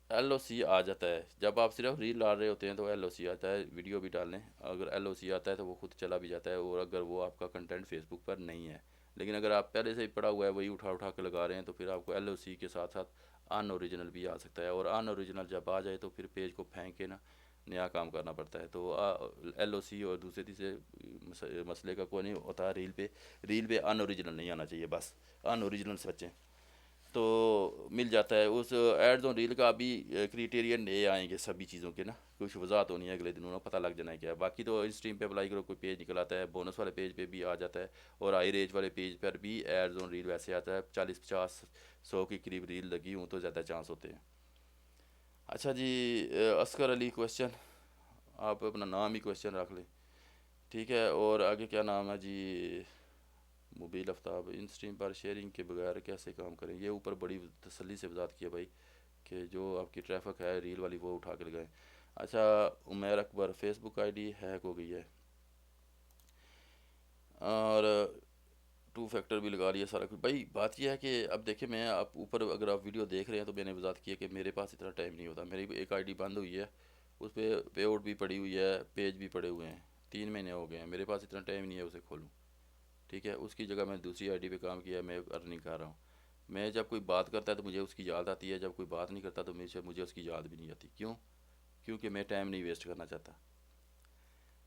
एल ओ सी आ जाता है जब आप सिर्फ रील डाल रहे होते हैं, तो एल ओ सी आता है। वीडियो भी डाल लें, अगर एल ओ सी आता है तो वो खुद चला भी जाता है, और अगर वो आपका कंटेंट फेसबुक पर नहीं है। लेकिन अगर आप पहले से ही पड़ा हुआ है, वही उठा उठा के लगा रहे हैं, तो फिर आपको एल ओ सी के साथ साथ अन ओरिजिनल भी आ सकता है, और अन ओरिजिनल जब आ जाए तो फिर पेज को फेंक के ना नया काम करना पड़ता है। तो एल ओ सी और दूसरे तीसरे मसले का कोई नहीं होता। रील पे अन ओरिजिनल नहीं आना चाहिए, बस अन ओरिजिनल से बचें तो मिल जाता है। उस एड्स ऑन रील का अभी क्रिटेरियन नए आएंगे सभी चीज़ों के ना, कुछ वजाहत होनी है, अगले दिन उन्हें पता लग जाना है क्या है। बाकी तो इस स्ट्रीम पे अप्लाई करो, कोई पेज निकल आता है, बोनस वाले पेज पे भी आ जाता है, और हाई रेंज वाले पेज पर भी एड्स ऑन रील वैसे आता है। 40 50 100 के करीब रील लगी हूँ तो ज़्यादा चांस होते हैं। अच्छा जी, असगर अली क्वेश्चन, आप अपना नाम ही क्वेश्चन रख लें, ठीक है। और आगे क्या नाम है जी? मुबील आफ्ताब, इन स्ट्रीम पर शेयरिंग के बगैर कैसे काम करें? ये ऊपर बड़ी तसल्ली से वजात किया भाई, कि जो आपकी ट्रैफिक है रील वाली वो उठा के लगाएं। अच्छा, Umair Akbar, Facebook ID hack हो गई है, और टू फैक्टर भी लगा लिया सारा कुछ। भाई बात यह है कि अब देखिए, मैं आप ऊपर अगर आप वीडियो देख रहे हैं तो मैंने वजात की है कि मेरे पास इतना टाइम नहीं होता। मेरी एक आईडी बंद हुई है, उस पर पे आउट भी पड़ी हुई है, पेज भी पड़े हुए हैं, 3 महीने हो गए हैं, मेरे पास इतना टाइम नहीं है उसे खोलूँ, ठीक है। उसकी जगह मैं दूसरी आईडी पे काम किया, मैं अर्निंग कर रहा हूँ। मैं जब कोई बात करता है तो मुझे उसकी याद आती है, जब कोई बात नहीं करता तो मुझे उसकी याद भी नहीं आती। क्यों? क्योंकि मैं टाइम नहीं वेस्ट करना चाहता।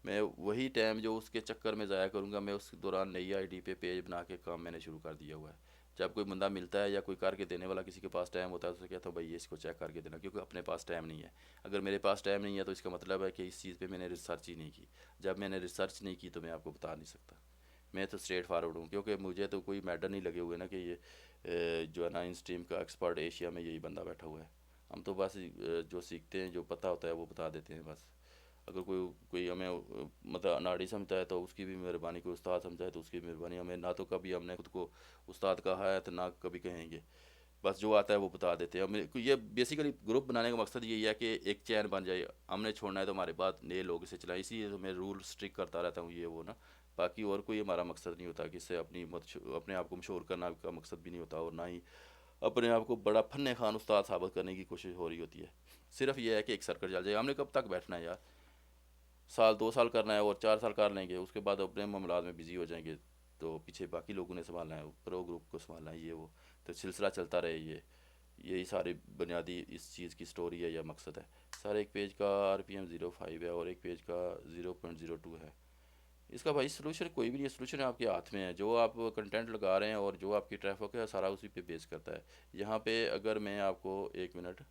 मैं वही टाइम जो उसके चक्कर में ज़ाया करूँगा, मैं उस दौरान नई आईडी पे पेज बना के काम मैंने शुरू कर दिया हुआ है। जब कोई बंदा मिलता है या कोई करके देने वाला किसी के पास टाइम होता है, तो उसे कहता हूँ भाई ये इसको चेक करके देना, क्योंकि अपने पास टाइम नहीं है। अगर मेरे पास टाइम नहीं है तो इसका मतलब है कि इस चीज़ पे मैंने रिसर्च ही नहीं की। जब मैंने रिसर्च नहीं की तो मैं आपको बता नहीं सकता। मैं तो स्ट्रेट फॉरवर्ड हूँ, क्योंकि मुझे तो कोई मैटर नहीं लगे हुए ना कि ये जो है ना इन स्ट्रीम का एक्सपर्ट एशिया में यही बंदा बैठा हुआ है। हम तो बस जो सीखते हैं, जो पता होता है वो बता देते हैं बस। अगर कोई कोई हमें मतलब अनाड़ी समझता है तो उसकी भी मेहरबानी, कोई उस्ताद समझा है तो उसकी मेहरबानी। हमें ना तो कभी हमने खुद को उस्ताद कहा है तो ना कभी कहेंगे, बस जो आता है वो बता देते हैं। ये बेसिकली ग्रुप बनाने का मकसद यही है कि एक चैन बन जाए, हमने छोड़ना है तो हमारे बाद नए लोग इसे चलाएं। इसीलिए तो मैं रूल स्ट्रिक करता रहता हूँ ये वो ना। बाकी और कोई हमारा मकसद नहीं होता कि इससे अपने आप को मशहूर करना का मकसद भी नहीं होता, और ना ही अपने आप को बड़ा फन्ने खान उस्ताद साबित करने की कोशिश हो रही होती है। सिर्फ ये है कि एक सर्कल चल जाए। हमने कब तक बैठना है यार? साल 2 साल करना है और 4 साल कर लेंगे, उसके बाद अपने मामलात में बिजी हो जाएंगे, तो पीछे बाकी लोगों ने संभालना है, प्रो ग्रुप को संभालना है, ये वो तो सिलसिला चलता रहे। यही सारी बुनियादी इस चीज़ की स्टोरी है या मकसद है। सर एक पेज का RPM 0.5 है और एक पेज का 0.02 है, इसका भाई सोल्यूशन कोई भी नहीं है। सोल्यूशन आपके हाथ में है, जो आप कंटेंट लगा रहे हैं और जो आपकी ट्रैफिक है सारा उसी पे बेस करता है। यहाँ पे अगर मैं आपको 1 मिनट,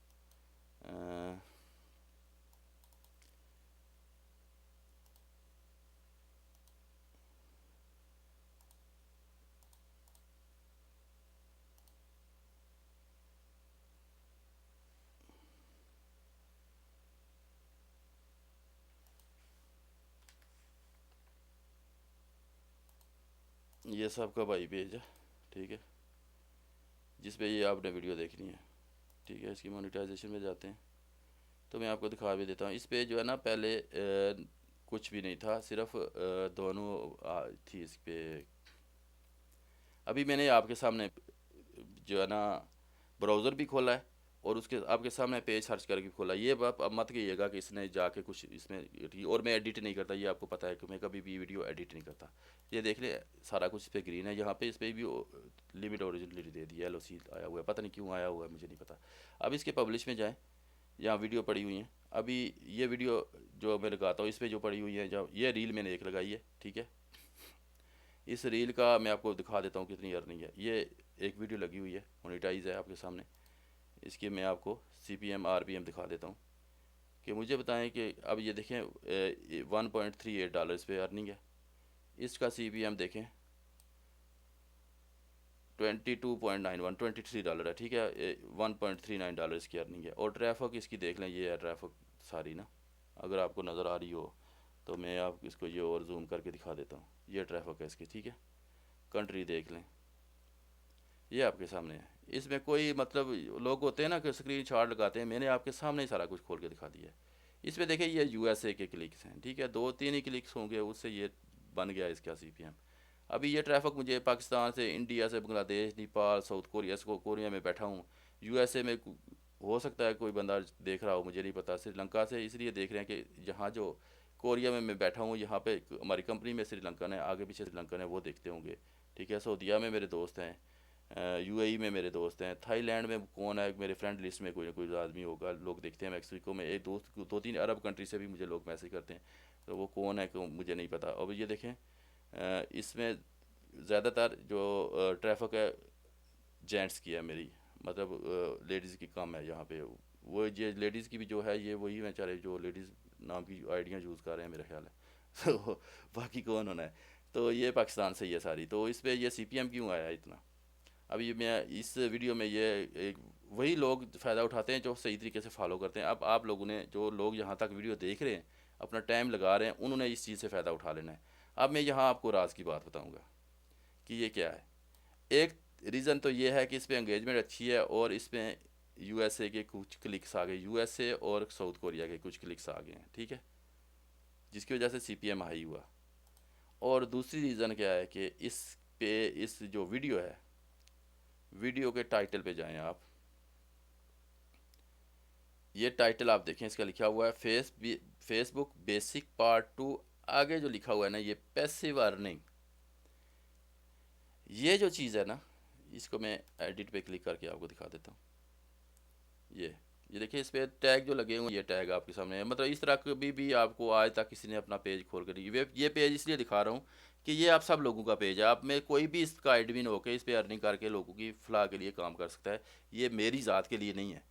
ये सब का भाई पेज है, ठीक है, जिस पे ये आपने वीडियो देखनी है, ठीक है। इसकी मोनेटाइजेशन में जाते हैं तो मैं आपको दिखा भी देता हूँ। इस पे जो है ना पहले कुछ भी नहीं था, सिर्फ दोनों थी इस पे। अभी मैंने आपके सामने जो है ना ब्राउज़र भी खोला है, और उसके आपके सामने पेज सर्च करके भी खोला है। ये बात अब मत कहिएगा कि इसने जाके कुछ इसमें, और मैं एडिट नहीं करता, ये आपको पता है कि मैं कभी भी वीडियो एडिट नहीं करता। ये देख ले, सारा कुछ इस पर ग्रीन है। यहाँ पे इस पर भी लिमिट ओरिजिनलिटी दे दी है, LOC आया हुआ है, पता नहीं क्यों आया हुआ है, मुझे नहीं पता। अब इसके पब्लिश में जाएँ, यहाँ वीडियो पड़ी हुई हैं। अभी ये वीडियो जो मैं लगाता हूँ इस पर जो पड़ी हुई है, जब ये रील मैंने एक लगाई है, ठीक है। इस रील का मैं आपको दिखा देता हूँ कितनी अर्निंग है। ये एक वीडियो लगी हुई है, मोनेटाइज है आपके सामने। इसकी मैं आपको CPM RPM दिखा देता हूँ, कि मुझे बताएं कि अब ये देखें $1.38 इस पे अर्निंग है। इसका CPM देखें, 22.91, $23 है, ठीक है। $1.39 इसकी अर्निंग है। और ट्रैफिक इसकी देख लें, ये है ट्रैफिक सारी ना, अगर आपको नज़र आ रही हो तो मैं आप इसको ये और जूम करके दिखा देता हूँ। ये ट्रैफिक है इसकी, ठीक है। कंट्री देख लें, ये आपके सामने है। इसमें कोई मतलब, लोग होते हैं ना कि स्क्रीन शॉट लगाते हैं, मैंने आपके सामने ही सारा कुछ खोल के दिखा दिया है। इसमें देखिए ये USA के क्लिक्स हैं, ठीक है, 2 3 ही क्लिक्स होंगे, उससे ये बन गया इसका CPM। अभी ये ट्रैफिक मुझे पाकिस्तान से, इंडिया से, Bangladesh, Nepal, south Korea, Korea में बैठा हूँ, USA में हो सकता है कोई बंदा देख रहा हो, मुझे नहीं पता। श्रीलंका से इसलिए देख रहे हैं कि जहाँ जो कोरिया में मैं बैठा हूँ, यहाँ पे हमारी कंपनी में श्रीलंकन है, आगे पीछे श्रीलंकन है, वो देखते होंगे। ठीक है, सऊदीया में मेरे दोस्त हैं, यूएई में मेरे दोस्त हैं, थाईलैंड में कौन है मेरे फ्रेंड लिस्ट में, कोई ना कोई आदमी होगा, लोग देखते हैं। मैक्सिको में एक दोस्त, 2-3 अरब कंट्री से भी मुझे लोग मैसेज करते हैं, तो वो कौन है मुझे नहीं पता। अब ये देखें, इसमें ज़्यादातर जो ट्रैफिक है जेंट्स की है मेरी, मतलब लेडीज़ की कम है यहाँ पे। वो ये लेडीज़ की भी जो है, ये वही बेचारे जो लेडीज़ नाम की आइडियाँ यूज़ कर रहे हैं मेरा ख्याल है। तो बाकी कौन होना है। तो ये पाकिस्तान से ही है सारी। तो इस पे ये सीपीएम क्यों आया इतना। अब ये मैं इस वीडियो में ये एक वही लोग फ़ायदा उठाते हैं जो सही तरीके से फॉलो करते हैं। अब आप लोगों ने, जो लोग यहाँ तक वीडियो देख रहे हैं, अपना टाइम लगा रहे हैं, उन्होंने इस चीज़ से फ़ायदा उठा लेना है। अब मैं यहाँ आपको राज की बात बताऊँगा कि ये क्या है। एक रीज़न तो ये है कि इस पर एंगेजमेंट अच्छी है, और इस पर यूएसए के कुछ क्लिक्स आ गए, यूएसए और साउथ कोरिया के कुछ क्लिक्स आ गए हैं, ठीक है, जिसकी वजह से सीपीएम हाई हुआ। और दूसरी रीज़न क्या है कि इस पे, इस जो वीडियो है, वीडियो के टाइटल पे जाएं आप, ये टाइटल आप देखें, इसका लिखा हुआ है फेसबुक बेसिक पार्ट 2। आगे जो लिखा हुआ है ना, ये पैसिव अर्निंग, ये जो चीज़ है ना, इसको मैं एडिट पे क्लिक करके आपको दिखा देता हूँ। ये देखिए, इस पे टैग जो लगे हुए, ये टैग आपके सामने है। मतलब इस तरह कभी भी आपको आज तक किसी ने अपना पेज खोल कर नहीं, ये पेज इसलिए दिखा रहा हूँ कि ये आप सब लोगों का पेज है। आप में कोई भी इसका एडमिन होकर इस पे अर्निंग करके लोगों की फलाह के लिए काम कर सकता है, ये मेरी ज़ात के लिए नहीं है।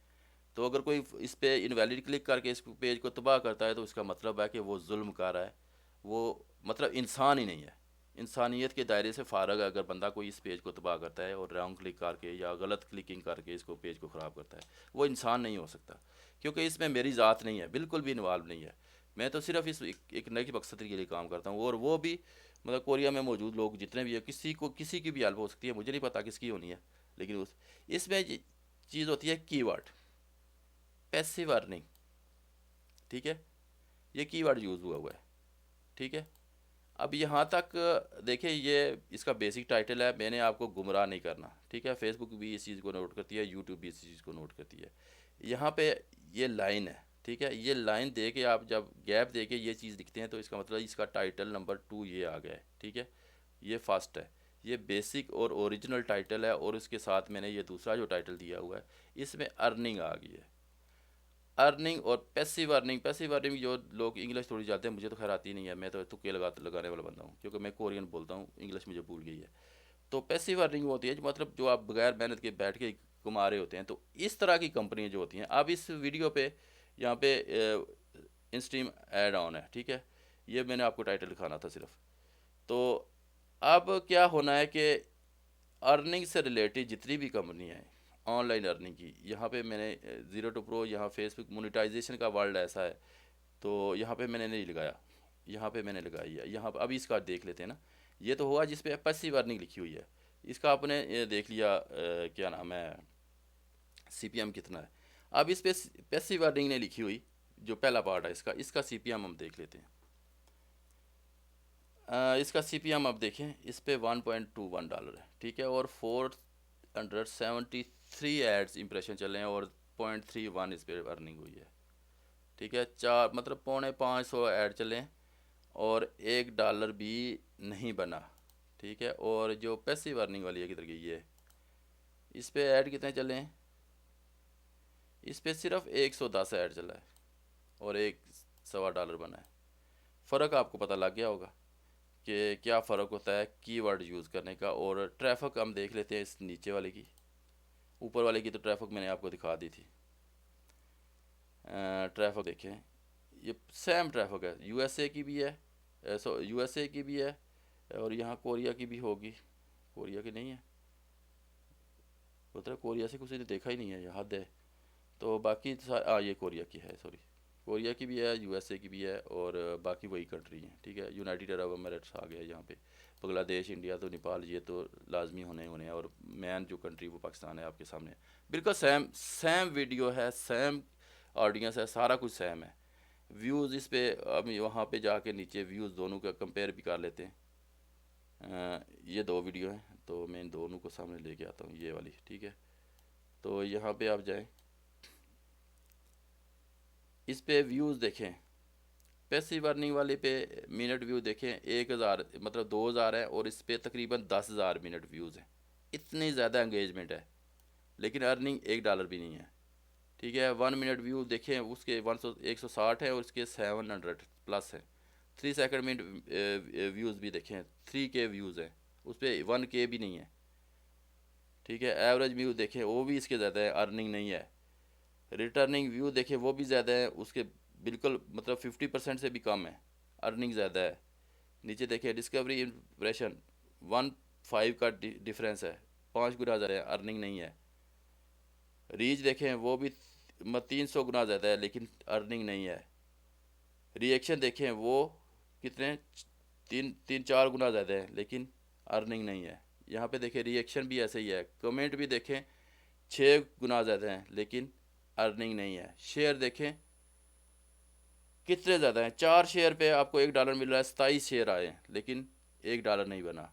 तो अगर कोई इस पे इनवैलिड क्लिक करके इस पेज को तबाह करता है, तो इसका मतलब है कि वो जुल्म कर रहा है, वो मतलब इंसान ही नहीं है। इंसानियत के दायरे से फ़ारग अगर बंदा कोई इस पेज को तबाह करता है और रॉन्ग क्लिक करके या गलत क्लिकिंग करके इसको पेज को ख़राब करता है, वो इंसान नहीं हो सकता। क्योंकि इसमें मेरी ज़ात नहीं है, बिल्कुल भी इन्वॉल्व नहीं है। मैं तो सिर्फ इस एक नए मकसद के लिए काम करता हूँ, और वो भी मतलब कोरिया में मौजूद लोग जितने भी है, किसी की भी हेल्प हो सकती है, मुझे नहीं पता किसकी होनी है। लेकिन इसमें चीज़ होती है कीवर्ड, पैसिव अर्निंग, ठीक है, ये कीवर्ड यूज़ हुआ है, ठीक है। अब यहाँ तक देखिए, ये इसका बेसिक टाइटल है, मैंने आपको गुमराह नहीं करना, ठीक है। फेसबुक भी इस चीज़ को नोट करती है, यूट्यूब भी इस चीज़ को नोट करती है। यहाँ पे ये लाइन है, ठीक है, ये लाइन दे के आप जब गैप दे के ये चीज़ लिखते हैं, तो इसका मतलब इसका टाइटल नंबर 2 ये आ गया है, ठीक है। ये फर्स्ट है, ये बेसिक और ओरिजिनल टाइटल है, और इसके साथ मैंने ये दूसरा जो टाइटल दिया हुआ है, इसमें अर्निंग आ गई है। अर्निंग और पैसिव अर्निंग जो लोग इंग्लिश थोड़ी जानते हैं, मुझे तो खैर आती नहीं है, मैं तो तुक्के लगाने वाला बंदा हूँ, क्योंकि मैं कोरियन बोलता हूँ, इंग्लिश मुझे भूल गई है। तो पैसिव अर्निंग वो होती है जो मतलब जो आप बगैर मेहनत के बैठ के कमा रहे होते हैं। तो इस तरह की कंपनियाँ जो होती हैं, अब इस वीडियो पे यहाँ पे इंस्ट्रीम ऐड ऑन है, ठीक है, ये मैंने आपको टाइटल दिखाना था सिर्फ। तो अब क्या होना है कि अर्निंग से रिलेटेड जितनी भी कंपनी है ऑनलाइन अर्निंग की, यहाँ पे मैंने ज़ीरो टू प्रो, यहाँ फेसबुक मोनेटाइजेशन का वर्ल्ड ऐसा है, तो यहाँ पे मैंने नहीं लगाया, यहाँ पे मैंने लगाई है। यहाँ पर अभी इसका देख लेते हैं ना, ये तो हुआ जिस पे पैसिव अर्निंग लिखी हुई है। इसका आपने ये देख लिया, क्या नाम है, सीपीएम कितना है। अब इस पे पैसिव अर्निंग ने लिखी हुई, जो पहला पार्ट है इसका सीपीएम हम देख लेते हैं। इसका सीपीएम आप देखें, इस पे $1.21 है, ठीक है, और 473 एड्स इंप्रेशन चले हैं, और 0.31 इस पे अर्निंग हुई है, ठीक है। चार मतलब 450 ऐड चले हैं, और $1 भी नहीं बना, ठीक है। और जो पैसिव अर्निंग वाली है किधर गई है, इस पे ऐड कितने चले हैं, इस पे सिर्फ 110 ऐड चला है, और $1.25 बना है। फ़र्क आपको पता लग गया होगा कि क्या फ़र्क होता है कीवर्ड यूज़ करने का। और ट्रैफिक हम देख लेते हैं इस नीचे वाले की, ऊपर वाले की तो ट्रैफिक मैंने आपको दिखा दी थी। ट्रैफिक देखें, ये सेम ट्रैफिक है, यूएसए की भी है, यूएसए की भी है, और यहाँ कोरिया की भी होगी। कोरिया की नहीं है, मतलब कोरिया से किसी ने देखा ही नहीं है, यह हद है। तो बाकी ये कोरिया की है, सॉरी, कोरिया की भी है, यूएसए की भी है, और बाकी वही कंट्री हैं, ठीक है। यूनाइटेड अरब अमीरात आ गया यहाँ पे, बांग्लादेश, इंडिया, तो नेपाल, ये तो लाजमी होने हैं। और मेन जो कंट्री वो पाकिस्तान है आपके सामने। बिल्कुल सेम सेम वीडियो है, सेम ऑडियंस है, सारा कुछ सेम है। व्यूज़ इस पे, अब वहाँ पे जाके नीचे व्यूज़ दोनों का कंपेयर भी कर लेते हैं। ये दो वीडियो हैं, तो मैं इन दोनों को सामने लेके आता हूँ, ये वाली, ठीक है। तो यहाँ पे आप जाएं, इस पे व्यूज़ देखें, पैसिव अर्निंग वाले पे मिनट व्यू देखें 1000 मतलब 2000 है और इस पे तकरीबन 10,000 मिनट व्यूज़ हैं। इतनी ज़्यादा एंगेजमेंट है, लेकिन अर्निंग $1 भी नहीं है। ठीक है, 1 मिनट व्यू देखें, उसके 160 है और इसके 700 प्लस है। 3 सेकंड मिनट व्यूज़ भी देखें, 3K व्यूज़ हैं, उस पर 1K भी नहीं है। ठीक है, एवरेज व्यू देखें वो भी इसके ज़्यादा है, अर्निंग नहीं है। रिटर्निंग व्यू देखें वो भी ज़्यादा है, उसके बिल्कुल मतलब 50% से भी कम है, अर्निंग ज़्यादा है। नीचे देखें डिस्कवरी इम्प्रेशन 1.5 का डिफरेंस है, 5 गुना ज़्यादा है, अर्निंग नहीं है। रीच देखें वो भी 300 गुना ज़्यादा है, लेकिन अर्निंग नहीं है। रिएक्शन देखें वो कितने, तीन तीन 4 गुना ज़्यादा है, लेकिन अर्निंग नहीं है। यहाँ पे देखें रिएक्शन भी ऐसे ही है। कमेंट भी देखें 6 गुना ज़्यादा हैं, लेकिन अर्निंग नहीं है। शेयर देखें कितने ज़्यादा हैं, 4 शेयर पे आपको $1 मिल रहा है, 27 शेयर आए हैं, लेकिन $1 नहीं बना।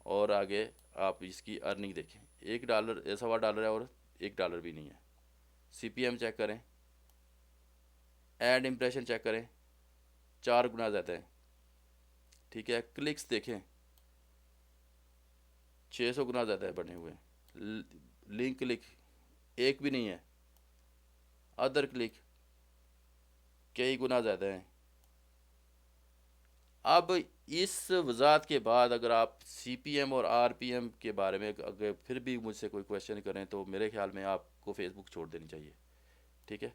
और आगे आप इसकी अर्निंग देखें, $1 $1.25 है और $1 भी नहीं है। CPM चेक करें, एड इम्प्रेशन चेक करें, 4 गुना ज़्यादा है। ठीक है, क्लिक्स देखें 600 गुना ज़्यादा है बने हुए। लिंक क्लिक एक भी नहीं है। अदर क्लिक कई गुना ज़्यादा है। अब इस वजाहत के बाद अगर आप CPM और RPM के बारे में अगर फिर भी मुझसे कोई क्वेश्चन करें तो मेरे ख्याल में आपको फेसबुक छोड़ देनी चाहिए। ठीक है,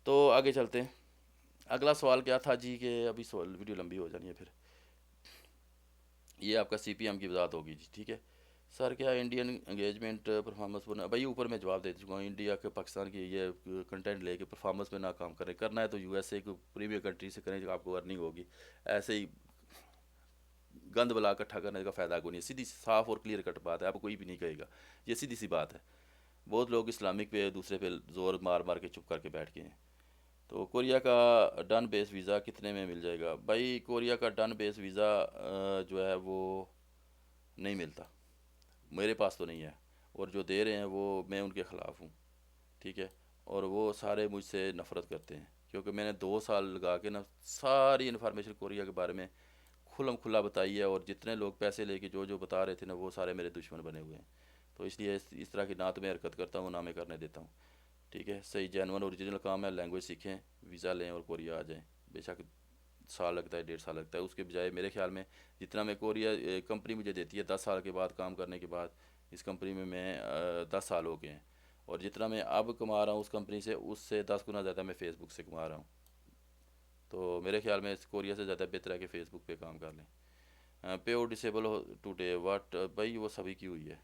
तो आगे चलते हैं। अगला सवाल क्या था जी, कि अभी सवाल वीडियो लंबी हो जानी है फिर। ये आपका CPM की वजाहत होगी जी। ठीक है सर, क्या इंडियन एंगेजमेंट परफॉर्मेंस पर भाई ऊपर मैं जवाब दे चुका हूँ। इंडिया के पाकिस्तान की ये कंटेंट लेके परफॉर्मेंस में ना काम करें, करना है तो USA को प्रीमियर कंट्री से करें जो आपको अर्निंग होगी। ऐसे ही गंद बला इकट्ठा करने का फ़ायदा कोई नहीं। सीधी साफ और क्लियर कट बात है, आपको कोई भी नहीं कहेगा, ये सीधी सी बात है। बहुत लोग इस्लामिक पे दूसरे पे जोर मार मार के चुप करके बैठ गए हैं। तो कोरिया का डन बेस वीज़ा कितने में मिल जाएगा भाई? कोरिया का डन बेस वीज़ा जो है वो नहीं मिलता, मेरे पास तो नहीं है। और जो दे रहे हैं वो मैं उनके ख़िलाफ़ हूँ। ठीक है, और वो सारे मुझसे नफ़रत करते हैं, क्योंकि मैंने 2 साल लगा के ना सारी इन्फॉर्मेशन कोरिया के बारे में खुल्लम खुल्ला बताई है। और जितने लोग पैसे लेके जो जो बता रहे थे ना, वो सारे मेरे दुश्मन बने हुए हैं। तो इसलिए इस तरह की ना तो मैं हरकत करता हूँ, ना मैं करने देता हूँ। ठीक है, सही जेनवन ओरिजिनल काम है, लैंग्वेज सीखें, वीज़ा लें और कोरिया आ जाएं। बेशक साल लगता है, 1.5 साल लगता है, उसके बजाय मेरे ख्याल में जितना मैं कोरिया कंपनी मुझे देती है 10 साल के बाद काम करने के बाद, इस कंपनी में मैं 10 साल हो गए हैं, और जितना मैं अब कमा रहा हूँ उस कंपनी से, उससे 10 गुना ज़्यादा मैं फ़ेसबुक से कमा रहा हूँ। तो मेरे ख्याल में इस कोरिया से ज़्यादा बेहतर है कि फ़ेसबुक पे काम कर लें। पे और डिसेबल हो टुडे वाट भाई, वो सभी की हुई है।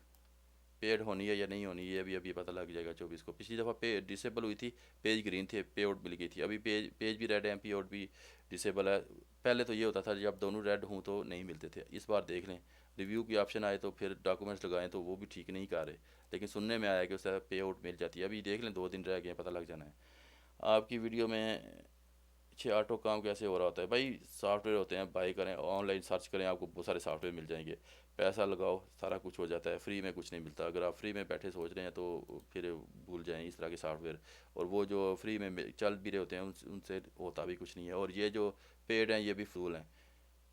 पेड होनी है या नहीं होनी, ये अभी अभी पता लग जाएगा 24 को। पिछली दफ़ा पे डिसेबल हुई थी, पेज ग्रीन थे, पे आउट मिल गई थी। अभी पेज पेज भी रेड है, पे आउट भी डिसेबल है। पहले तो ये होता था जब दोनों रेड हों तो नहीं मिलते थे। इस बार देख लें, रिव्यू की ऑप्शन आए तो फिर डॉक्यूमेंट्स लगाएं तो वो भी ठीक नहीं कर रहे, लेकिन सुनने में आया कि उससे पे आउट मिल जाती है। अभी देख लें, 2 दिन रह गए हैं, पता लग जाना है। आपकी वीडियो में छः ऑटो काम कैसे हो रहा होता है भाई? सॉफ्टवेयर होते हैं, बाई करें, ऑनलाइन सर्च करें, आपको बहुत सारे सॉफ्टवेयर मिल जाएंगे। पैसा लगाओ, सारा कुछ हो जाता है। फ्री में कुछ नहीं मिलता। अगर आप फ्री में बैठे सोच रहे हैं तो फिर भूल जाएं इस तरह के सॉफ्टवेयर। और वो जो फ्री में चल भी रहे होते हैं उनसे होता भी कुछ नहीं है। और ये जो पेड हैं ये भी फजूल हैं।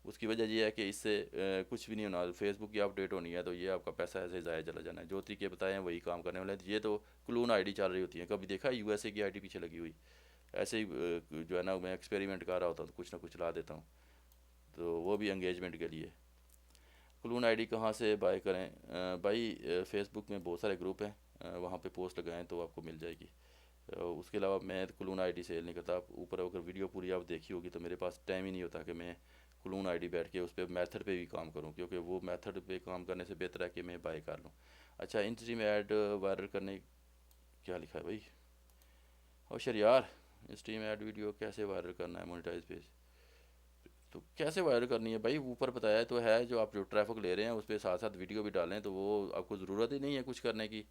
उसकी वजह ये है कि इससे कुछ भी नहीं होना। फेसबुक की अपडेट होनी है तो ये आपका पैसा ऐसे ज़ाया चला जाना है। जो तरीके बताए हैं वही काम करने वाले हैं। ये तो क्लून आईडी चल रही होती है, कभी देखा USA की आईडी पीछे लगी हुई? ऐसे ही जो है ना, मैं एक्सपेरिमेंट कर रहा होता हूँ तो कुछ ना कुछ ला देता हूँ, तो वो भी एंगेजमेंट के लिए। क्लून आईडी कहाँ से बाय करें? भाई फेसबुक में बहुत सारे ग्रुप हैं, वहाँ पे पोस्ट लगाएं तो आपको मिल जाएगी। उसके अलावा मैं क्लून आईडी सेल नहीं करता। आप ऊपर अगर वीडियो पूरी आप देखी होगी तो मेरे पास टाइम ही नहीं होता कि मैं क्लून आईडी बैठ के उस पर मेथड पे भी काम करूं, क्योंकि वो मेथड पे काम करने से बेहतर है कि मैं बाय कर लूं। अच्छा, इंस्ट्री में ऐड वायरल करने, क्या लिखा है भाई? और शर यार, इंस्ट्री में ऐड वीडियो कैसे वायरल करना है मोनेटाइज पेज? तो कैसे वायरल करनी है भाई? ऊपर बताया तो है, जो आप जो ट्रैफिक ले रहे हैं उस पर साथ साथ वीडियो भी डालें, तो वो आपको ज़रूरत ही नहीं है कुछ करने की।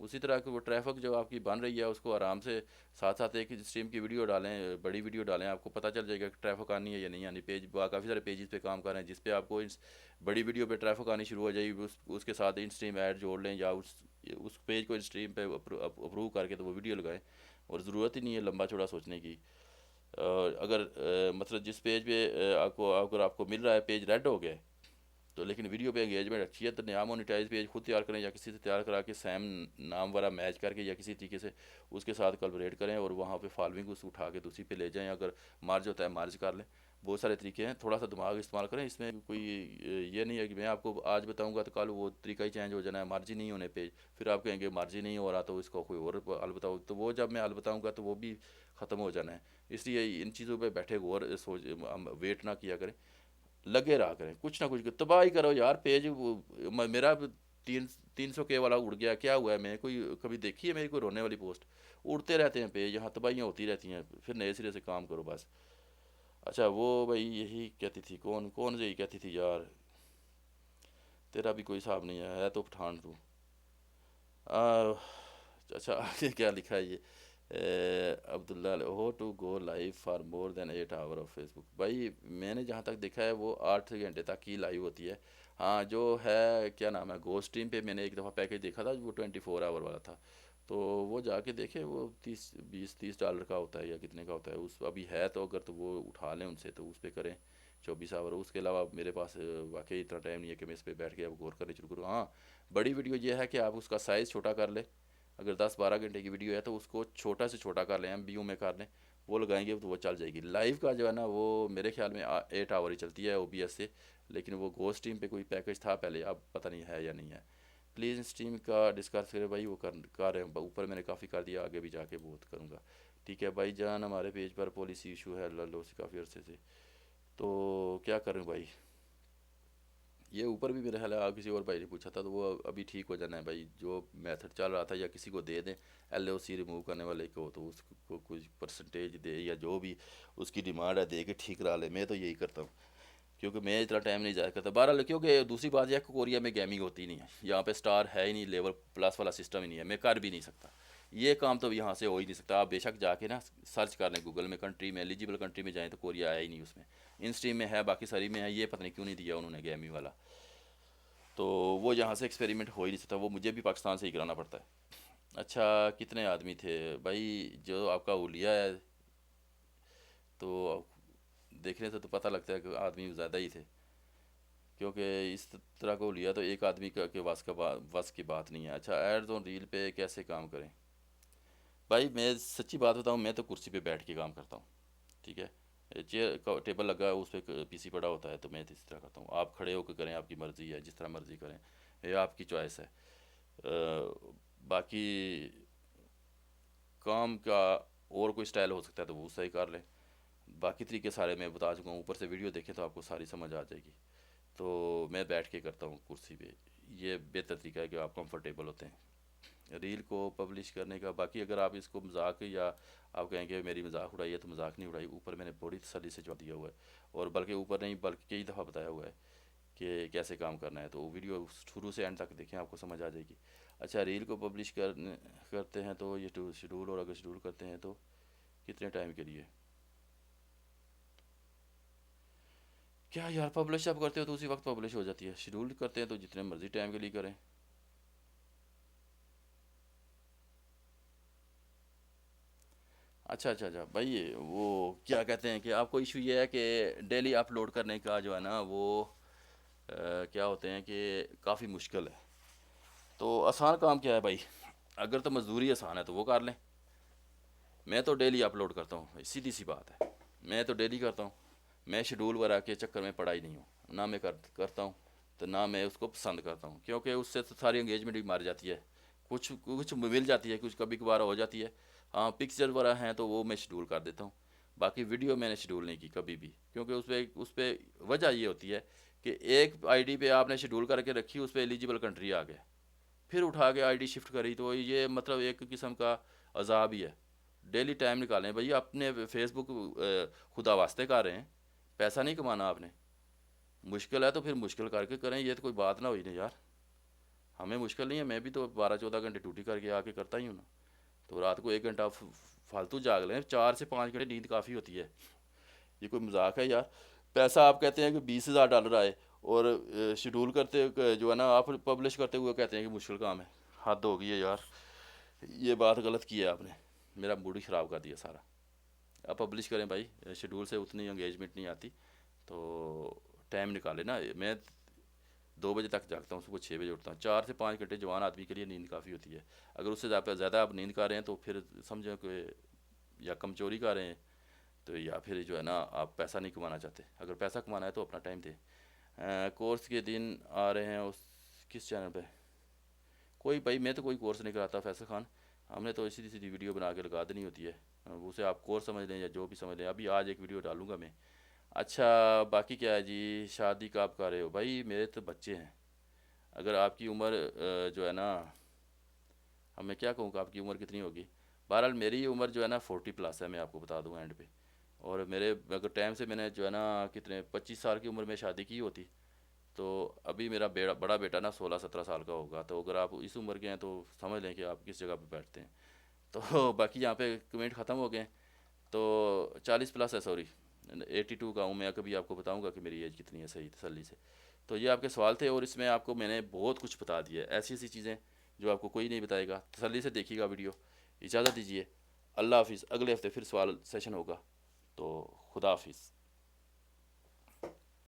उसी तरह की वो ट्रैफिक जो आपकी बन रही है उसको आराम से साथ साथ एक स्ट्रीम की वीडियो डालें, बड़ी वीडियो डालें, आपको पता चल जाएगा कि ट्रैफिक आनी है या नहीं आनी। पेज काफ़ी सारे पेजेस पे काम कर रहे हैं जिस पे आपको इस बड़ी वीडियो पे ट्रैफिक आनी शुरू हो जाएगी, उसके साथ इन स्ट्रीम ऐड जोड़ लें या उस पेज को इन स्ट्रीम पे अप्रूव करके तो वो वीडियो लगाएं। और ज़रूरत ही नहीं है लंबा चौड़ा सोचने की। अगर मतलब जिस पेज पे आपको अगर आपको मिल रहा है पेज रेड हो गया है, तो लेकिन वीडियो पे एंगेजमेंट अच्छी है, तो नया मोनेटाइज पेज खुद तैयार करें या किसी से तैयार करा के सैम नाम वाला मैच करके या किसी तरीके से उसके साथ कोलैबोरेट करें और वहाँ पे फॉलोइंग उस उठा के दूसरी पे ले जाएं। अगर मार्ज होता है मार्ज कर लें। बहुत सारे तरीके हैं, थोड़ा सा दिमाग इस्तेमाल करें। इसमें कोई ये नहीं है कि मैं आपको आज बताऊंगा तो कल वो तरीका ही चेंज हो जाना है, मार्जी नहीं होने पेज, फिर आप कहेंगे मार्जी नहीं हो रहा तो इसको कोई और हल बताओ, तो वो जब मैं हल बताऊंगा तो वो भी ख़त्म हो जाना है। इसलिए इन चीज़ों पे बैठे और सोच वेट ना किया करें, लगे रहा करें, कुछ ना कुछ तबाही करो यार। पेज मेरा 300 के वाला उड़ गया, क्या हुआ है? मैं कोई कभी देखी है मेरी कोई रोने वाली पोस्ट? उड़ते रहते हैं पेज, यहाँ तबाहियाँ होती रहती हैं, फिर नए सिरे से काम करो बस। अच्छा वो भाई यही कहती थी, कौन कौन से यही कहती थी यार, तेरा भी कोई हिसाब नहीं है तो पठान तू। आ, अच्छा आगे क्या लिखा है ये? Abdullah, how to go live for more than 8 hour of Facebook. भाई मैंने जहाँ तक देखा है वो 8 घंटे तक ही लाइव होती है। हाँ जो है क्या नाम है, गो स्ट्रीम पे मैंने एक दफ़ा पैकेज देखा था वो 24 आवर वाला था। तो वो जाके देखे, वो 30 20 30 डॉलर का होता है या कितने का होता है उस अभी है, तो अगर तो वो उठा लें उनसे तो उस पर करें 24 आवर। उसके अलावा मेरे पास वाकई इतना टाइम नहीं है कि मैं इस पर बैठ के अब गौर करने शुरू करूँ। हाँ बड़ी वीडियो ये है कि आप उसका साइज़ छोटा कर लें। अगर 10 12 घंटे की वीडियो है तो उसको छोटा से छोटा कर लें, MBU में कर लें, वो लगाएंगे तो वो चल जाएगी। लाइव का जो है ना वो मेरे ख्याल में 8 आवर ही चलती है OBS से। लेकिन वो गो स्ट्रीम पे कोई पैकेज था पहले, अब पता नहीं है या नहीं है। प्लीज़ स्ट्रीम का डिस्कस करें भाई, वो कर रहे हैं ऊपर मैंने काफ़ी कर दिया, आगे भी जाके बहुत करूँगा। ठीक है भाई जान, हमारे पेज पर पॉलिसी इशू है लो से काफ़ी अर्से से, तो क्या करूँ भाई? ये ऊपर भी मेरे ख्याल है किसी और भाई ने पूछा था, तो वो अभी ठीक हो जाना है भाई। जो मेथड चल रहा था या किसी को दे दें LOC रिमूव करने वाले को, तो उसको कुछ परसेंटेज दे या जो भी उसकी डिमांड है दे के ठीक करा ले। मैं तो यही करता हूँ क्योंकि मैं इतना टाइम नहीं जाया करता। बहरहाल क्योंकि दूसरी बात यह है कि कोरिया में गेमिंग होती नहीं है, यहाँ पे स्टार है ही नहीं, लेवल प्लस वाला सिस्टम ही नहीं है, मैं कर भी नहीं सकता। ये काम तो यहाँ से हो ही नहीं सकता। आप बेशक जाके ना सर्च कर लें गूगल में, कंट्री में एलिजिबल कंट्री में जाएँ तो कोरिया आया ही नहीं उसमें। इन स्ट्रीम में है, बाकी सारी में है, ये पता नहीं क्यों नहीं दिया उन्होंने गेमिंग वाला। तो वो यहाँ से एक्सपेरिमेंट हो ही नहीं सकता, वो मुझे भी पाकिस्तान से ही कराना पड़ता है। अच्छा कितने आदमी थे भाई? जो आपका हुलिया है तो देखने से तो पता लगता है कि आदमी ज़्यादा ही थे, क्योंकि इस तरह का हुलिया तो एक आदमी का के बस की बात नहीं है। अच्छा एड्स ऑन रील पे कैसे काम करें? भाई मैं सच्ची बात बताऊँ, मैं तो कुर्सी पे बैठ के काम करता हूँ। ठीक है, चेयर का टेबल लगा है उस पर PC पड़ा होता है, तो मैं इस तरह करता हूँ। आप खड़े होकर करें, आपकी मर्ज़ी है, जिस तरह मर्ज़ी करें, ये आपकी चॉइस है। बाकी काम का और कोई स्टाइल हो सकता है तो वो सही कर लें। बाकी तरीके सारे मैं बता चुका हूँ, ऊपर से वीडियो देखें तो आपको सारी समझ आ जाएगी। तो मैं बैठ के करता हूँ कुर्सी पे, ये बेहतर तरीका है कि आप कंफर्टेबल होते हैं। रील को पब्लिश करने का बाकी, अगर आप इसको मजाक या आप कहेंगे मेरी मजाक उड़ाई है, तो मजाक नहीं उड़ाई, ऊपर मैंने बड़ी तसल्ली से जवाब दिया हुआ है। और बल्कि ऊपर नहीं बल्कि कई दफ़ा बताया हुआ है कि कैसे काम करना है, तो वीडियो शुरू से एंड तक देखें, आपको समझ आ जाएगी। अच्छा रील को पब्लिश करते हैं तो ये टू शेड्यूल, और अगर शेड्यूल करते हैं तो कितने टाइम के लिए? क्या यार, पब्लिश आप करते हो तो उसी वक्त पब्लिश हो जाती है, शेड्यूल करते हैं तो जितने मर्जी टाइम के लिए करें। अच्छा अच्छा अच्छा भाई, वो क्या कहते हैं कि आपको इशू ये है कि डेली अपलोड करने का जो है ना वो क्या होते हैं कि काफ़ी मुश्किल है। तो आसान काम क्या है भाई? अगर तो मजदूरी आसान है तो वो कर लें। मैं तो डेली अपलोड करता हूँ भाई, सीधी सी बात है, मैं तो डेली करता हूँ। मैं शेड्यूल वगैरह के चक्कर में पड़ा ही नहीं हूँ, ना मैं करता हूँ, तो ना मैं उसको पसंद करता हूँ, क्योंकि उससे तो सारी एंगेजमेंट भी मार जाती है। कुछ कुछ मिल जाती है, कुछ कभी कभार हो जाती है। हाँ पिक्चर वगैरह हैं तो वो मैं शेड्यूल कर देता हूँ। बाकी वीडियो मैंने शेड्यूल नहीं की कभी भी, क्योंकि उस पर वजह ये होती है कि एक आईडी पे आपने शेड्यूल करके रखी, उस पर एलिजिबल कंट्री आ गया, फिर उठा के आईडी शिफ्ट करी, तो ये मतलब एक किस्म का अजाब ही है। डेली टाइम निकालें भैया अपने। फेसबुक खुदा वास्ते कर रहे हैं, पैसा नहीं कमाना आपने। मुश्किल है तो फिर मुश्किल करके करें, ये तो कोई बात ना हुई ना यार। हमें मुश्किल नहीं है, मैं भी तो 12-14 घंटे ड्यूटी करके आके करता ही हूँ ना। तो रात को 1 घंटा फालतू जाग लें, 4 से 5 घंटे नींद काफ़ी होती है। ये कोई मजाक है यार? पैसा आप कहते हैं कि $20,000 आए, और शेड्यूल करते जो है ना आप पब्लिश करते हुए कहते हैं कि मुश्किल काम है। हद हो गई है यार, ये बात गलत की है आपने, मेरा मूड ही ख़राब कर दिया सारा। आप पब्लिश करें भाई, शेड्यूल से उतनी एंगेजमेंट नहीं आती, तो टाइम निकाले ना। मैं 2 बजे तक जागता हूँ, सुबह 6 बजे उठता हूँ। 4 से 5 घंटे जवान आदमी के लिए नींद काफ़ी होती है। अगर उससे ज़्यादा आप नींद कर रहे हैं तो फिर समझो कि या कमचोरी कर रहे हैं, तो या फिर जो है ना आप पैसा नहीं कमाना चाहते। अगर पैसा कमाना है तो अपना टाइम दें। कोर्स के दिन आ रहे हैं उस किस चैनल पे? कोई भाई, मैं तो कोई कोर्स नहीं कराता फैसल खान, हमने तो सीधी सीधी वीडियो बना के लगा देनी होती है। उसे आप कोर्स समझ लें या जो भी समझ लें। अभी आज एक वीडियो डालूंगा मैं। अच्छा, बाकी क्या है जी, शादी कब कर रहे हो? भाई मेरे तो बच्चे हैं। अगर आपकी उम्र जो है ना, अब मैं क्या कहूँ कि आपकी उम्र कितनी होगी। बहरहाल मेरी उम्र जो है ना 40+ है, मैं आपको बता दूँ एंड पे। और मेरे अगर टाइम से मैंने जो है ना कितने 25 साल की उम्र में शादी की होती, तो अभी मेरा बड़ा बेटा ना 16-17 साल का होगा। तो अगर आप इस उम्र के हैं तो समझ लें कि आप किस जगह पे बैठते हैं। तो बाकी यहाँ पे कमेंट ख़त्म हो गए। तो 40+ है, सॉरी 82 का हूँ मैं। कभी आपको बताऊँगा कि मेरी एज कितनी है सही तसल्ली से। तो ये आपके सवाल थे, और इसमें आपको मैंने बहुत कुछ बता दिया है, ऐसी ऐसी चीज़ें जो आपको कोई नहीं बताएगा। तसल्ली से देखिएगा वीडियो। इजाज़त दीजिए, अल्लाह हाफिज़। अगले हफ्ते फिर सवाल सेशन होगा, तो खुदा हाफिज़।